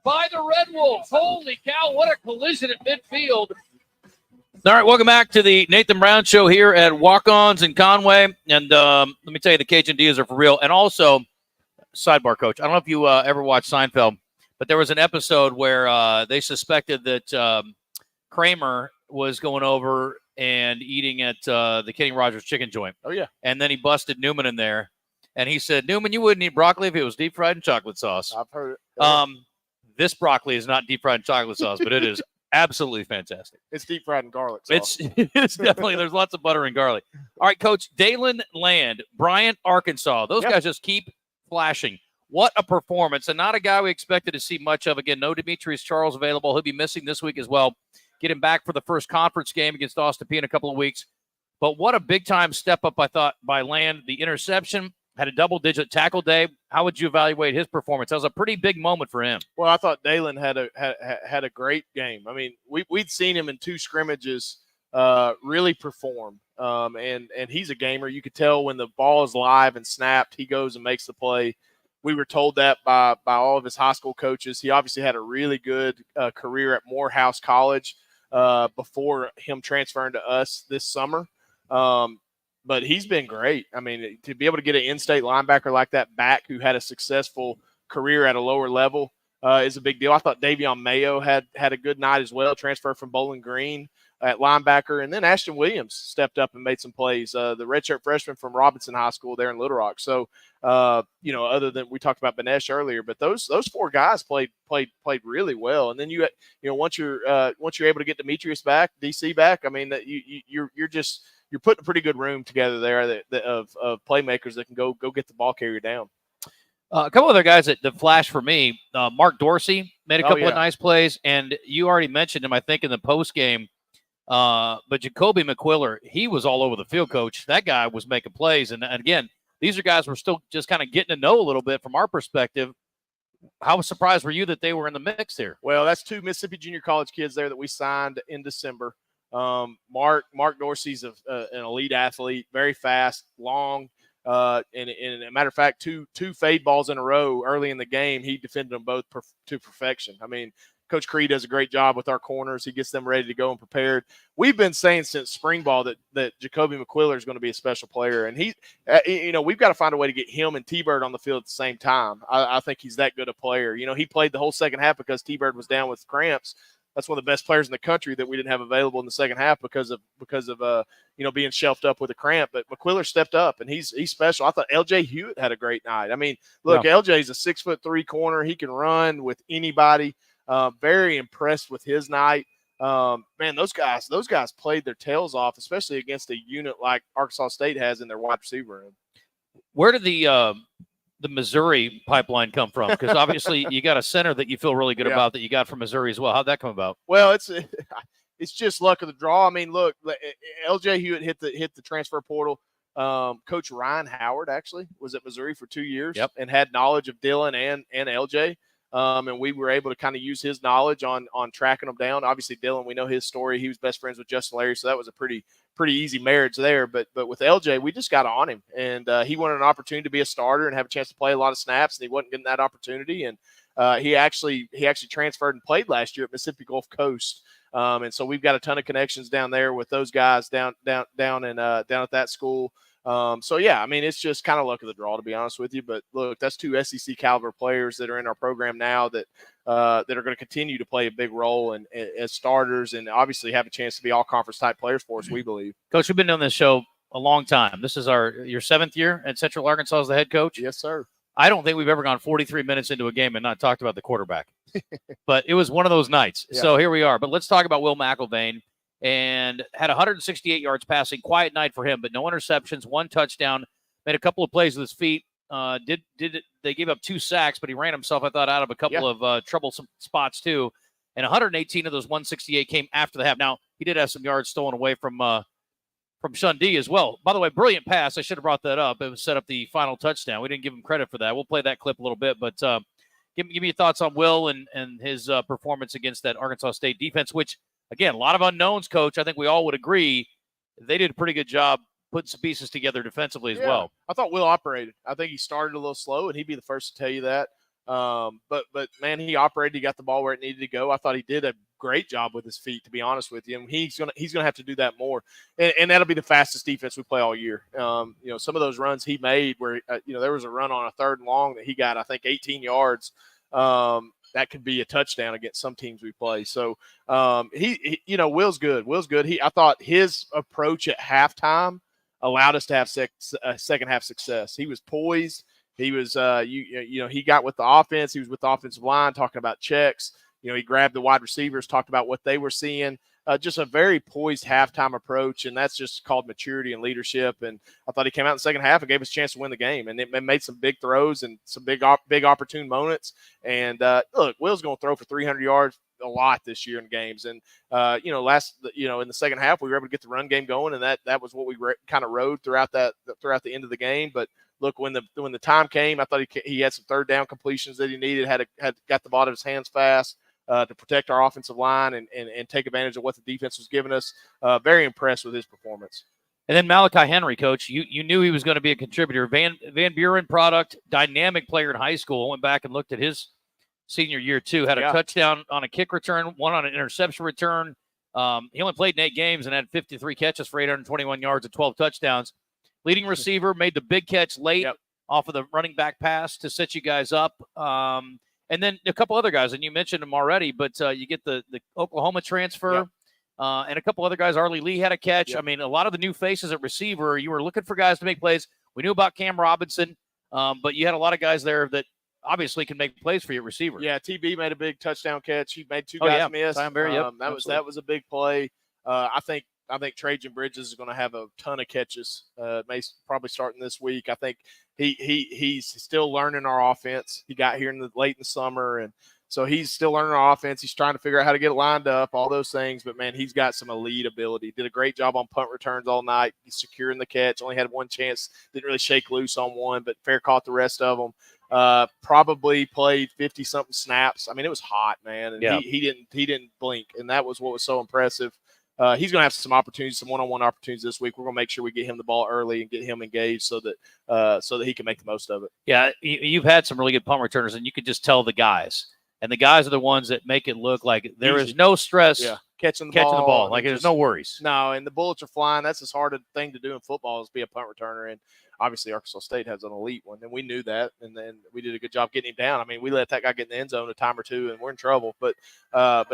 by the Red Wolves. Holy cow, what a collision at midfield. All right, welcome back to the Nathan Brown Show here at Walk-Ons in Conway. And let me tell you, the Cajun Diaz are for real. And also, sidebar, Coach, I don't know if you ever watched Seinfeld, but there was an episode where they suspected that Kramer was going over and eating at the Kenny Rogers chicken joint. Oh, yeah. And then he busted Newman in there. And he said, Newman, you wouldn't eat broccoli if it was deep fried in chocolate sauce. I've heard it. This broccoli is not deep fried in chocolate sauce, but it is absolutely fantastic. It's deep fried in garlic sauce. It's definitely, there's lots of butter and garlic. All right, Coach, Dalen Land, Bryant, Arkansas. Those guys just keep flashing. What a performance. And not a guy we expected to see much of. Again, no Demetrius Charles available. He'll be missing this week as well. Get him back for the first conference game against Austin Peay in a couple of weeks. But what a big-time step up, I thought, by Land. The interception, had a double-digit tackle day. How would you evaluate his performance? That was a pretty big moment for him. Well, I thought Dalen had a great game. I mean, we'd seen him in 2 scrimmages really perform, and he's a gamer. You could tell when the ball is live and snapped, he goes and makes the play. We were told that by all of his high school coaches. He obviously had a really good career at Morehouse College before him transferring to us this summer. But he's been great. I mean, to be able to get an in-state linebacker like that back who had a successful career at a lower level is a big deal. I thought Davion Mayo had a good night as well, transfer from Bowling Green at linebacker. And then Ashton Williams stepped up and made some plays, the redshirt freshman from Robinson High School there in Little Rock. So, other than we talked about Benesh earlier, but those 4 guys played really well. And then once you're able to get Demetrius back, DC back, I mean, that you're putting a pretty good room together there of playmakers that can go get the ball carrier down. A couple other guys that flashed for me. Mark Dorsey made a couple of nice plays, and you already mentioned him, I think, in the post game. But Jacoby McQuiller, he was all over the field, Coach. That guy was making plays, and again, these are guys we're still just kind of getting to know a little bit from our perspective. How surprised were you that they were in the mix here? Well, that's 2 Mississippi Junior College kids there that we signed in December. Mark Dorsey's an elite athlete, very fast, long, and a matter of fact, two fade balls in a row early in the game, he defended them both to perfection. I mean, Coach Creed does a great job with our corners. He gets them ready to go and prepared. We've been saying since spring ball that Jacoby McQuiller is going to be a special player, and we've got to find a way to get him and T-Bird on the field at the same time. I think he's that good a player. He played the whole second half because T-Bird was down with cramps. That's one of the best players in the country that we didn't have available in the second half because of being shelved up with a cramp. But McQuiller stepped up, and he's special. I thought LJ Hewitt had a great night. I mean, look, LJ's a 6'3" corner. He can run with anybody. Very impressed with his night. Man, those guys played their tails off, especially against a unit like Arkansas State has in their wide receiver room. Where did the Missouri pipeline come from? Because obviously you got a center that you feel really good about that you got from Missouri as well. How'd that come about? Well, it's just luck of the draw. I mean, look, LJ Hewitt hit the transfer portal. Coach Ryan Howard actually was at Missouri for 2 years and had knowledge of Dylan and LJ. And we were able to kind of use his knowledge on tracking them down. Obviously, Dylan, we know his story. He was best friends with Justin Larry, so that was a pretty easy marriage there. But with LJ, we just got on him, and he wanted an opportunity to be a starter and have a chance to play a lot of snaps, and he wasn't getting that opportunity. And he actually transferred and played last year at Mississippi Gulf Coast. And so we've got a ton of connections down there with those guys down at that school. So, yeah, I mean, it's just kind of luck of the draw, to be honest with you. But, look, that's 2 SEC caliber players that are in our program now that are going to continue to play a big role as starters and obviously have a chance to be all-conference type players for us, we believe. Coach, we've been on this show a long time. This is your 7th year at Central Arkansas as the head coach? Yes, sir. I don't think we've ever gone 43 minutes into a game and not talked about the quarterback. But it was one of those nights. Yeah. So here we are. But let's talk about Will McIlvain. And had 168 yards passing. Quiet night for him, but no interceptions, 1 touchdown. Made a couple of plays with his feet. They gave up 2 sacks, but he ran himself, I thought, out of a couple of troublesome spots too. And 118 of those 168 came after the half. Now he did have some yards stolen away from Shundee as well. By the way, brilliant pass. I should have brought that up. It was set up the final touchdown. We didn't give him credit for that. We'll play that clip a little bit, but give me your thoughts on Will and his performance against that Arkansas State defense, which. Again, a lot of unknowns, Coach. I think we all would agree they did a pretty good job putting some pieces together defensively as well. I thought Will operated. I think he started a little slow, and he'd be the first to tell you that. But man, he operated. He got the ball where it needed to go. I thought he did a great job with his feet, to be honest with you. And he's gonna have to do that more. And that'll be the fastest defense we play all year. Some of those runs he made where there was a run on a 3rd and long that he got, I think, 18 yards. that could be a touchdown against some teams we play. So he Will's good. Will's good. I thought his approach at halftime allowed us to have second half success. He was poised. He was he got with the offense. He was with the offensive line talking about checks. He grabbed the wide receivers, talked about what they were seeing. Just a very poised halftime approach, and that's just called maturity and leadership. And I thought he came out in the second half and gave us a chance to win the game. And it made some big throws and some big opportune moments. And look, Will's going to throw for 300 yards a lot this year in games. And in the second half, we were able to get the run game going, and that was what we kind of rode throughout the end of the game. But look, when the time came, I thought he had some third down completions that he needed. Had got the ball out of his hands fast. To protect our offensive line and take advantage of what the defense was giving us. Very impressed with his performance. And then Malachi Henry, Coach, you knew he was going to be a contributor. Van Buren product, dynamic player in high school. Went back and looked at his senior year too. Had a touchdown on a kick return, one on an interception return. He only played in 8 games and had 53 catches for 821 yards and 12 touchdowns. Leading receiver, made the big catch late off of the running back pass to set you guys up. And then a couple other guys, and you mentioned them already, but you get the Oklahoma transfer and a couple other guys. Arlie Lee had a catch. I mean, a lot of the new faces at receiver, you were looking for guys to make plays. We knew about Cam Robinson, but you had a lot of guys there that obviously can make plays for your receiver. Yeah, TB made a big touchdon catch. He made 2 guys miss. That was a big play. I think Trajan Bridges is going to have a ton of catches. Probably starting this week. I think he's still learning our offense. He got here late in the summer, and so he's still learning our offense. He's trying to figure out how to get it lined up, all those things. But man, he's got some elite ability. Did a great job on punt returns all night. He's securing the catch. Only had one chance. Didn't really shake loose on one, but fair caught the rest of them. Probably played 50-something snaps. I mean, it was hot, man, and he didn't blink, and that was what was so impressive. He's going to have some opportunities, some one-on-one opportunities this week. We're going to make sure we get him the ball early and get him engaged so that he can make the most of it. Yeah, you've had some really good punt returners, and you could just tell the guys. And the guys are the ones that make it look like there is no stress catching the ball. Like there's no worries. No, and the bullets are flying. That's as hard a thing to do in football is be a punt returner. And obviously Arkansas State has an elite one, and we knew that. And then we did a good job getting him down. I mean, we let that guy get in the end zone a time or two, and we're in trouble. But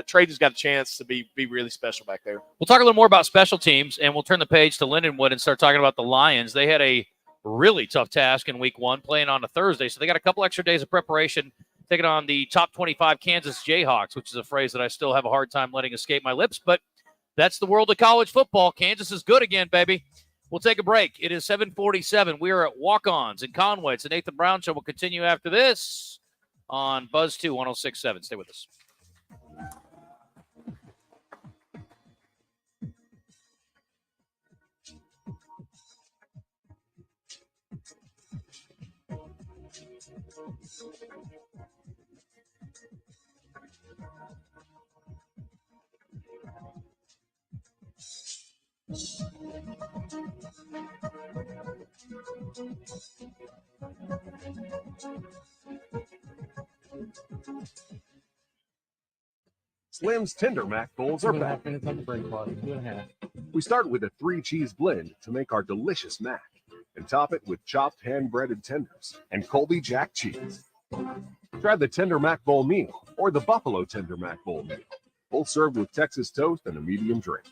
Trajan's got a chance to be really special back there. We'll talk a little more about special teams, and we'll turn the page to Lindenwood and start talking about the Lions. They had a really tough task in week 1 playing on a Thursday, so they got a couple extra days of preparation taking on the top 25 Kansas Jayhawks, which is a phrase that I still have a hard time letting escape my lips, but that's the world of college football. Kansas is good again, baby. We'll take a break. It is 7:47. We are at Walk-Ons in Conway. It's the Nathan Brown Show. We'll continue after this on Buzz 2 106.7. Stay with us. Slim's Tender Mac Bowls are back. 2.5 minutes on the break clock. 2.5. We start with a 3-cheese blend to make our delicious mac and top it with chopped hand-breaded tenders and Colby Jack cheese. Try the Tender Mac Bowl meal or the Buffalo Tender Mac Bowl meal, both served with Texas toast and a medium drink.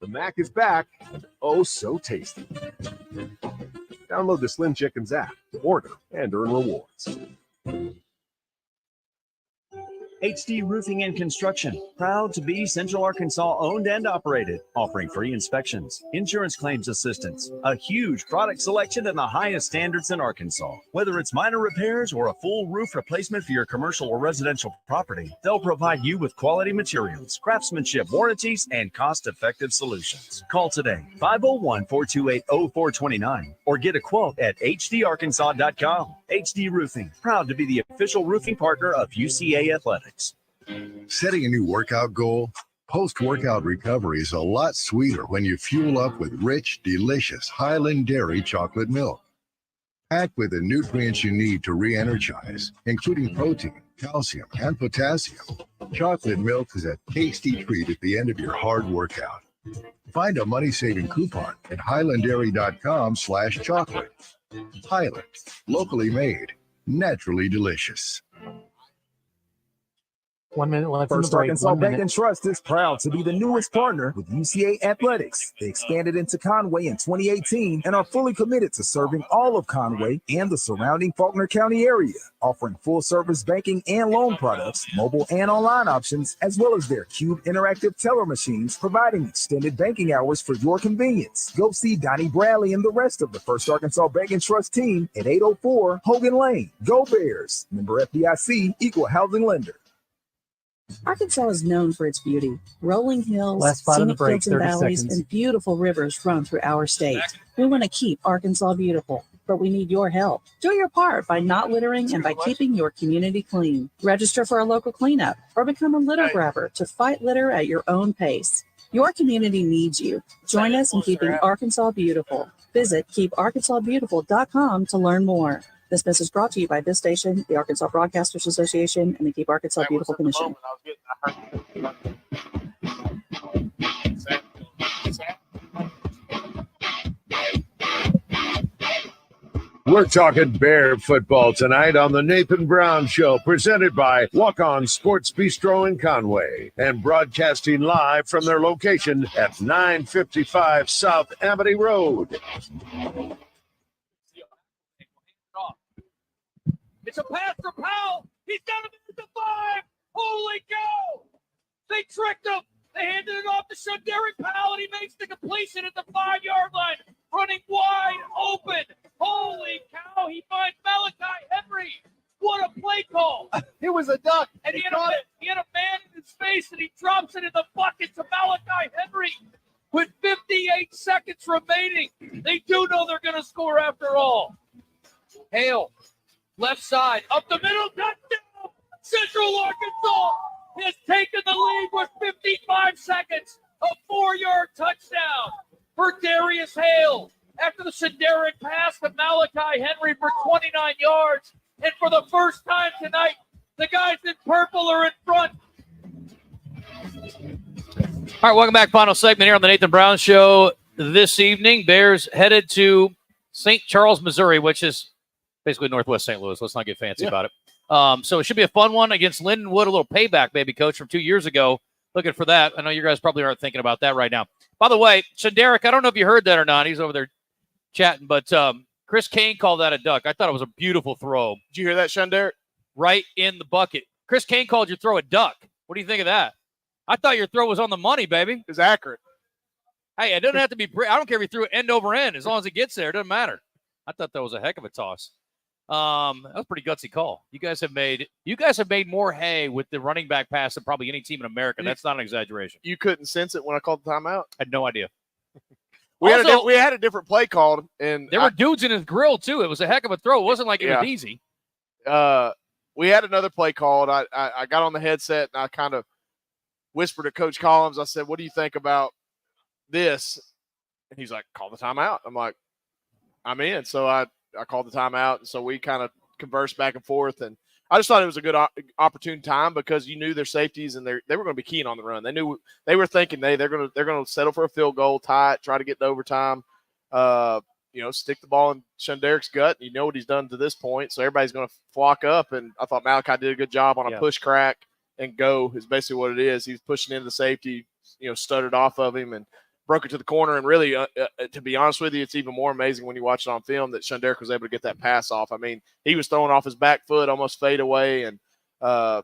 The mac is back and oh so tasty. Download the Slim Chickens app to order and earn rewards. HD Roofing and Construction, proud to be Central Arkansas owned and operated, offering free inspections, insurance claims assistance, a huge product selection and the highest standards in Arkansas. Whether it's minor repairs or a full roof replacement for your commercial or residential property, they'll provide you with quality materials, craftsmanship, warranties, and cost-effective solutions. Call today, 501-428-0429, or get a quote at hdarkansas.com. HD Roofing, proud to be the official roofing partner of UCA Athletics. Setting a new workout goal? Post-workout recovery is a lot sweeter when you fuel up with rich, delicious Highland Dairy chocolate milk. Packed with the nutrients you need to re-energize, including protein, calcium, and potassium, chocolate milk is a tasty treat at the end of your hard workout. Find a money-saving coupon at highlanddairy.com/chocolate. Highland, locally made, naturally delicious. 1 minute left in the First break. Arkansas 1 Bank minute. and Trust is proud to be the newest partner with UCA Athletics. They expanded into Conway in 2018 and are fully committed to serving all of Conway and the surrounding Faulkner County area, offering full-service banking and loan products, mobile and online options, as well as their Cube interactive teller machines, providing extended banking hours for your convenience. Go see Donnie Bradley and the rest of the First Arkansas Bank and Trust team at 804 Hogan Lane. Go Bears! Member FDIC, Equal Housing Lender. Arkansas is known for its beauty. Rolling hills, Last spot of the scenic break, fields and 30 valleys, seconds. and beautiful rivers run through our state. We want to keep Arkansas beautiful, but we need your help. Do your part by not littering and by keeping your community clean. Register for a local cleanup or become a litter grabber to fight litter at your own pace. Your community needs you. Join us in keeping Arkansas beautiful. Visit keeparkansasbeautiful.com to learn more. This message brought to you by this station, the Arkansas Broadcasters Association, and the Keep Arkansas Beautiful Commission. We're talking Bear football tonight on the Nathan Brown Show, presented by Walk-On Sports Bistro in Conway and broadcasting live from their location at 955 South Amity Road. It's a pass for Powell. He's got him at the 5. Holy cow! They tricked him. They handed it off to Shunderick Powell, and he makes the completion at the 5-yard line, running wide open. Holy cow! He finds Malachi Henry. What a play call! It was a duck. And he had a man in his face, and he drops it in the bucket to Malachi Henry with 58 seconds remaining. They do know they're going to score after all. Hale. Left side, up the middle, touchdown! Central Arkansas has taken the lead with 55 seconds. A 4-yard touchdown for Darius Hale after the Shederick pass to Malachi Henry for 29 yards. And for the first time tonight, the guys in purple are in front. All right, welcome back. Final segment here on the Nathan Brown Show this evening. Bears headed to St. Charles, Missouri, which is basically northwest St. Louis. Let's not get fancy about it. So it should be a fun one against Lindenwood, a little payback, maybe, Coach, from 2 years ago. Looking for that. I know you guys probably aren't thinking about that right now. By the way, Shederick, I don't know if you heard that or not. He's over there chatting, but Chris Kane called that a duck. I thought it was a beautiful throw. Did you hear that, Shederick? Right in the bucket. Chris Kane called your throw a duck. What do you think of that? I thought your throw was on the money, baby. It was accurate. Hey, it doesn't have to be – I don't care if you threw it end over end. As long as it gets there, it doesn't matter. I thought that was a heck of a toss. That was a pretty gutsy call. You guys have made more hay with the running back pass than probably any team in America. That's not an exaggeration. You couldn't sense it when I called the timeout? I had no idea. We had a different play called, and there were dudes in his grill too. It was a heck of a throw. It wasn't like it was easy. We had another play called. I got on the headset and I kind of whispered to Coach Collins. I said, "What do you think about this?" And he's like, "Call the timeout." I'm like, "I'm in." So I called the timeout, and so we kind of conversed back and forth. And I just thought it was a good opportune time because you knew their safeties and they were going to be keen on the run. They knew they were thinking they're going to settle for a field goal, tie it, try to get to overtime. Stick the ball in Shederick's gut. You know what he's done to this point, so everybody's going to flock up. And I thought Malachi did a good job on a push crack and go is basically what it is. He was pushing into the safety, stuttered off of him and broke it to the corner. And really, to be honest with you, it's even more amazing when you watch it on film that Shederick was able to get that pass off. I mean, he was throwing off his back foot, almost fade away. And, I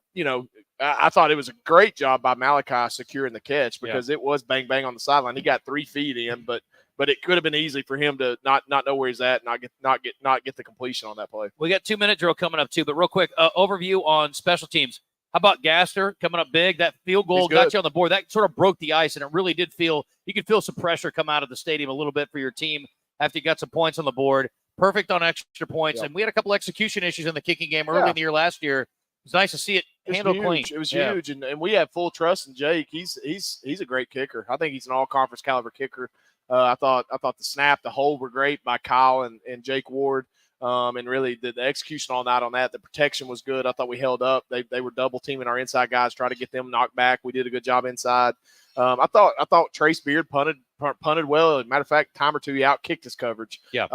thought it was a great job by Malachi securing the catch because it was bang, bang on the sideline. He got 3 feet in, but it could have been easy for him to not know where he's at and not get the completion on that play. We got 2-minute drill coming up too, but real quick, overview on special teams. How about Gaster coming up big? That field goal got you on the board. That sort of broke the ice, and it really did feel – you could feel some pressure come out of the stadium a little bit for your team after you got some points on the board. Perfect on extra points. And we had a couple execution issues in the kicking game early in the year last year. It was nice to see it handled clean. It was huge, and we have full trust in Jake. He's a great kicker. I think he's an all-conference caliber kicker. I thought the snap, the hold were great by Kyle and Jake Ward. And really the execution all night on that. The protection was good. I thought we held up. They were double teaming our inside guys, trying to get them knocked back. We did a good job inside. I thought Trace Beard punted well. As a matter of fact, time or two he out kicked his coverage. Yeah.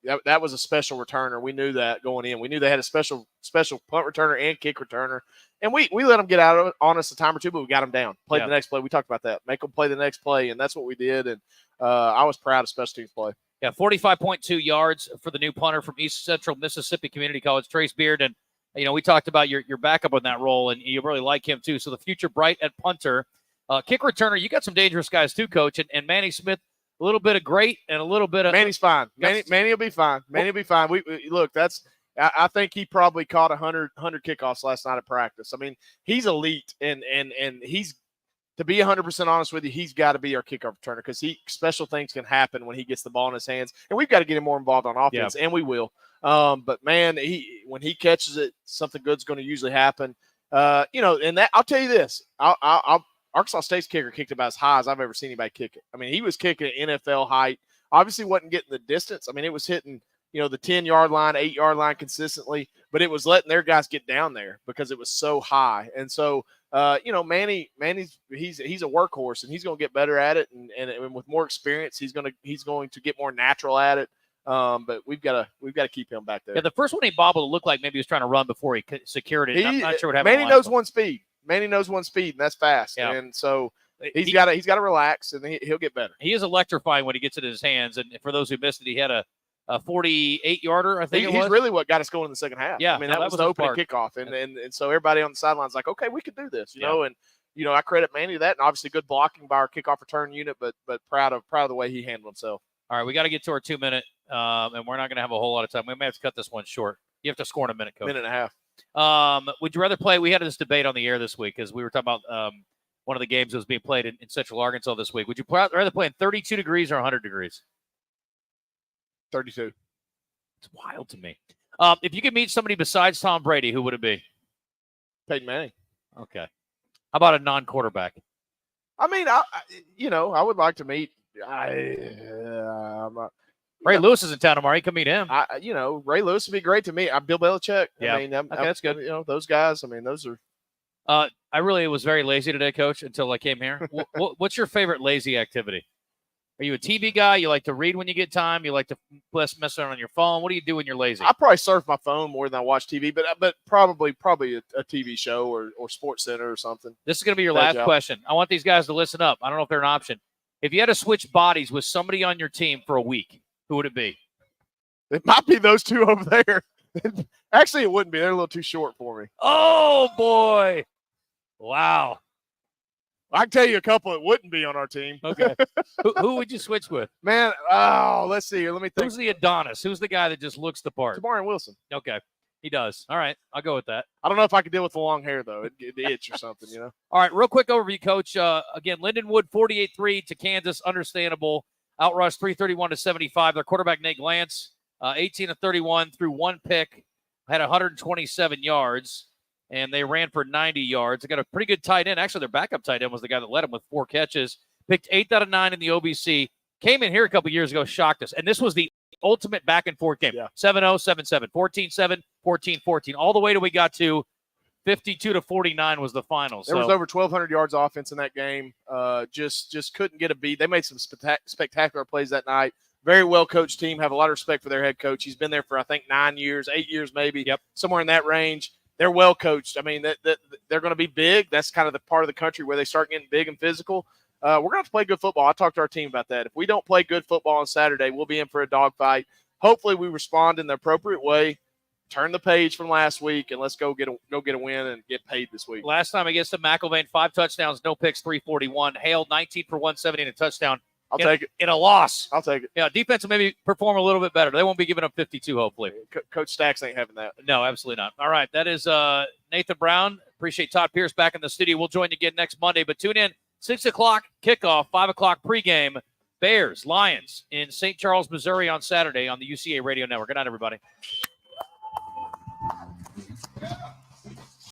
that was a special returner. We knew that going in. We knew they had a special punt returner and kick returner. And we let them get out of it on us a time or two, but we got them down. Played the next play. We talked about that. Make them play the next play, and that's what we did. And I was proud of special teams play. Yeah, 45.2 yards for the new punter from East Central Mississippi Community College, Trace Beard. And, we talked about your backup on that role, and you really like him too. So the future bright at punter. Kick returner, you got some dangerous guys too, Coach. And Manny Smith, a little bit of great and a little bit of – Manny's fine. Manny will be fine. Manny will be fine. We look, I think he probably caught 100 kickoffs last night at practice. I mean, he's elite, and he's – to be 100% honest with you, he's got to be our kickoff returner because special things can happen when he gets the ball in his hands, and we've got to get him more involved on offense, and we will. But man, when he catches it, something good's going to usually happen. And that I'll tell you this, Arkansas State's kicker kicked about as high as I've ever seen anybody kick it. I mean, he was kicking at NFL height. Obviously, wasn't getting the distance. I mean, it was hitting the 10-yard line, 8-yard line consistently, but it was letting their guys get down there because it was so high. And so, Manny's he's a workhorse, and he's going to get better at it, and with more experience, he's going to get more natural at it. But we've got to keep him back there. Yeah, the first one he bobbled, it looked like maybe he was trying to run before he secured it. I'm not sure what happened. Manny knows one speed. Manny knows one speed, and that's fast. Yeah. And so he's got to relax, and he'll get better. He is electrifying when he gets it in his hands. And for those who missed it, he had a 48-yarder, I think it was. He's really what got us going in the second half. Yeah, I mean, that was the opening kickoff. And so everybody on the sidelines like, okay, we could do this, you know. And, I credit Manny to that, and obviously good blocking by our kickoff return unit, but proud of the way he handled himself. All right, we got to get to our 2-minute, and we're not going to have a whole lot of time. We may have to cut this one short. You have to score in a minute, Coach. Minute and a half. Would you rather play? We had this debate on the air this week as we were talking about one of the games that was being played in Central Arkansas this week. Would you rather play in 32 degrees or 100 degrees? 32. It's wild to me. If you could meet somebody besides Tom Brady, who would it be? Peyton Manning. Okay. How about a non-quarterback? I mean, I would like to meet. Ray Lewis is in town tomorrow. You can meet him. Ray Lewis would be great to meet. Bill Belichick. Yeah. I mean, okay, that's good. Those guys. I mean, those are. I really was very lazy today, Coach, until I came here. What's your favorite lazy activity? Are you a TV guy? You like to read when you get time? You like to mess around on your phone? What do you do when you're lazy? I probably surf my phone more than I watch TV, but probably a TV show or Sports Center or something. This is going to be your last question. I want these guys to listen up. I don't know if they're an option. If you had to switch bodies with somebody on your team for a week, who would it be? It might be those two over there. Actually, it wouldn't be. They're a little too short for me. Oh, boy. Wow. I can tell you a couple that wouldn't be on our team. Okay. Who would you switch with? Man, let's see here. Let me think. Who's the Adonis? Who's the guy that just looks the part? Tamarian Wilson. Okay. He does. All right. I'll go with that. I don't know if I could deal with the long hair, though. It'd itch or something, All right. Real quick overview, Coach. Again, Lindenwood 48-3 to Kansas. Understandable. Outrush 331-75. Their quarterback, Nate Glantz, 18-31, threw one pick, had 127 yards. And they ran for 90 yards. They got a pretty good tight end. Actually, their backup tight end was the guy that led them with 4 catches. Picked 8 out of 9 in the OBC. Came in here a couple years ago, shocked us. And this was the ultimate back-and-forth game. 7-0, 7-7, 14-7, 14-14. All the way till we got to 52-49 was the final. There was over 1,200 yards offense in that game. Just couldn't get a beat. They made some spectacular plays that night. Very well-coached team. Have a lot of respect for their head coach. He's been there for, I think, 9 years, 8 years maybe. Yep. Somewhere in that range. They're well coached. I mean, they're going to be big. That's kind of the part of the country where they start getting big and physical. We're going to have to play good football. I talked to our team about that. If we don't play good football on Saturday, we'll be in for a dogfight. Hopefully, we respond in the appropriate way. Turn the page from last week, and let's go get a win and get paid this week. Last time against the McElvain, 5 touchdowns, no picks, 341. Hale, 19 for 170 and a touchdown. I'll take it. In a loss. I'll take it. Yeah, defense will maybe perform a little bit better. They won't be giving up 52, hopefully. Coach Stacks ain't having that. No, absolutely not. All right, that is Nathan Brown. Appreciate Todd Pierce back in the studio. We'll join you again next Monday, but tune in 6 o'clock kickoff, 5 o'clock pregame. Bears, Lions in St. Charles, Missouri on Saturday on the UCA Radio Network. Good night, everybody.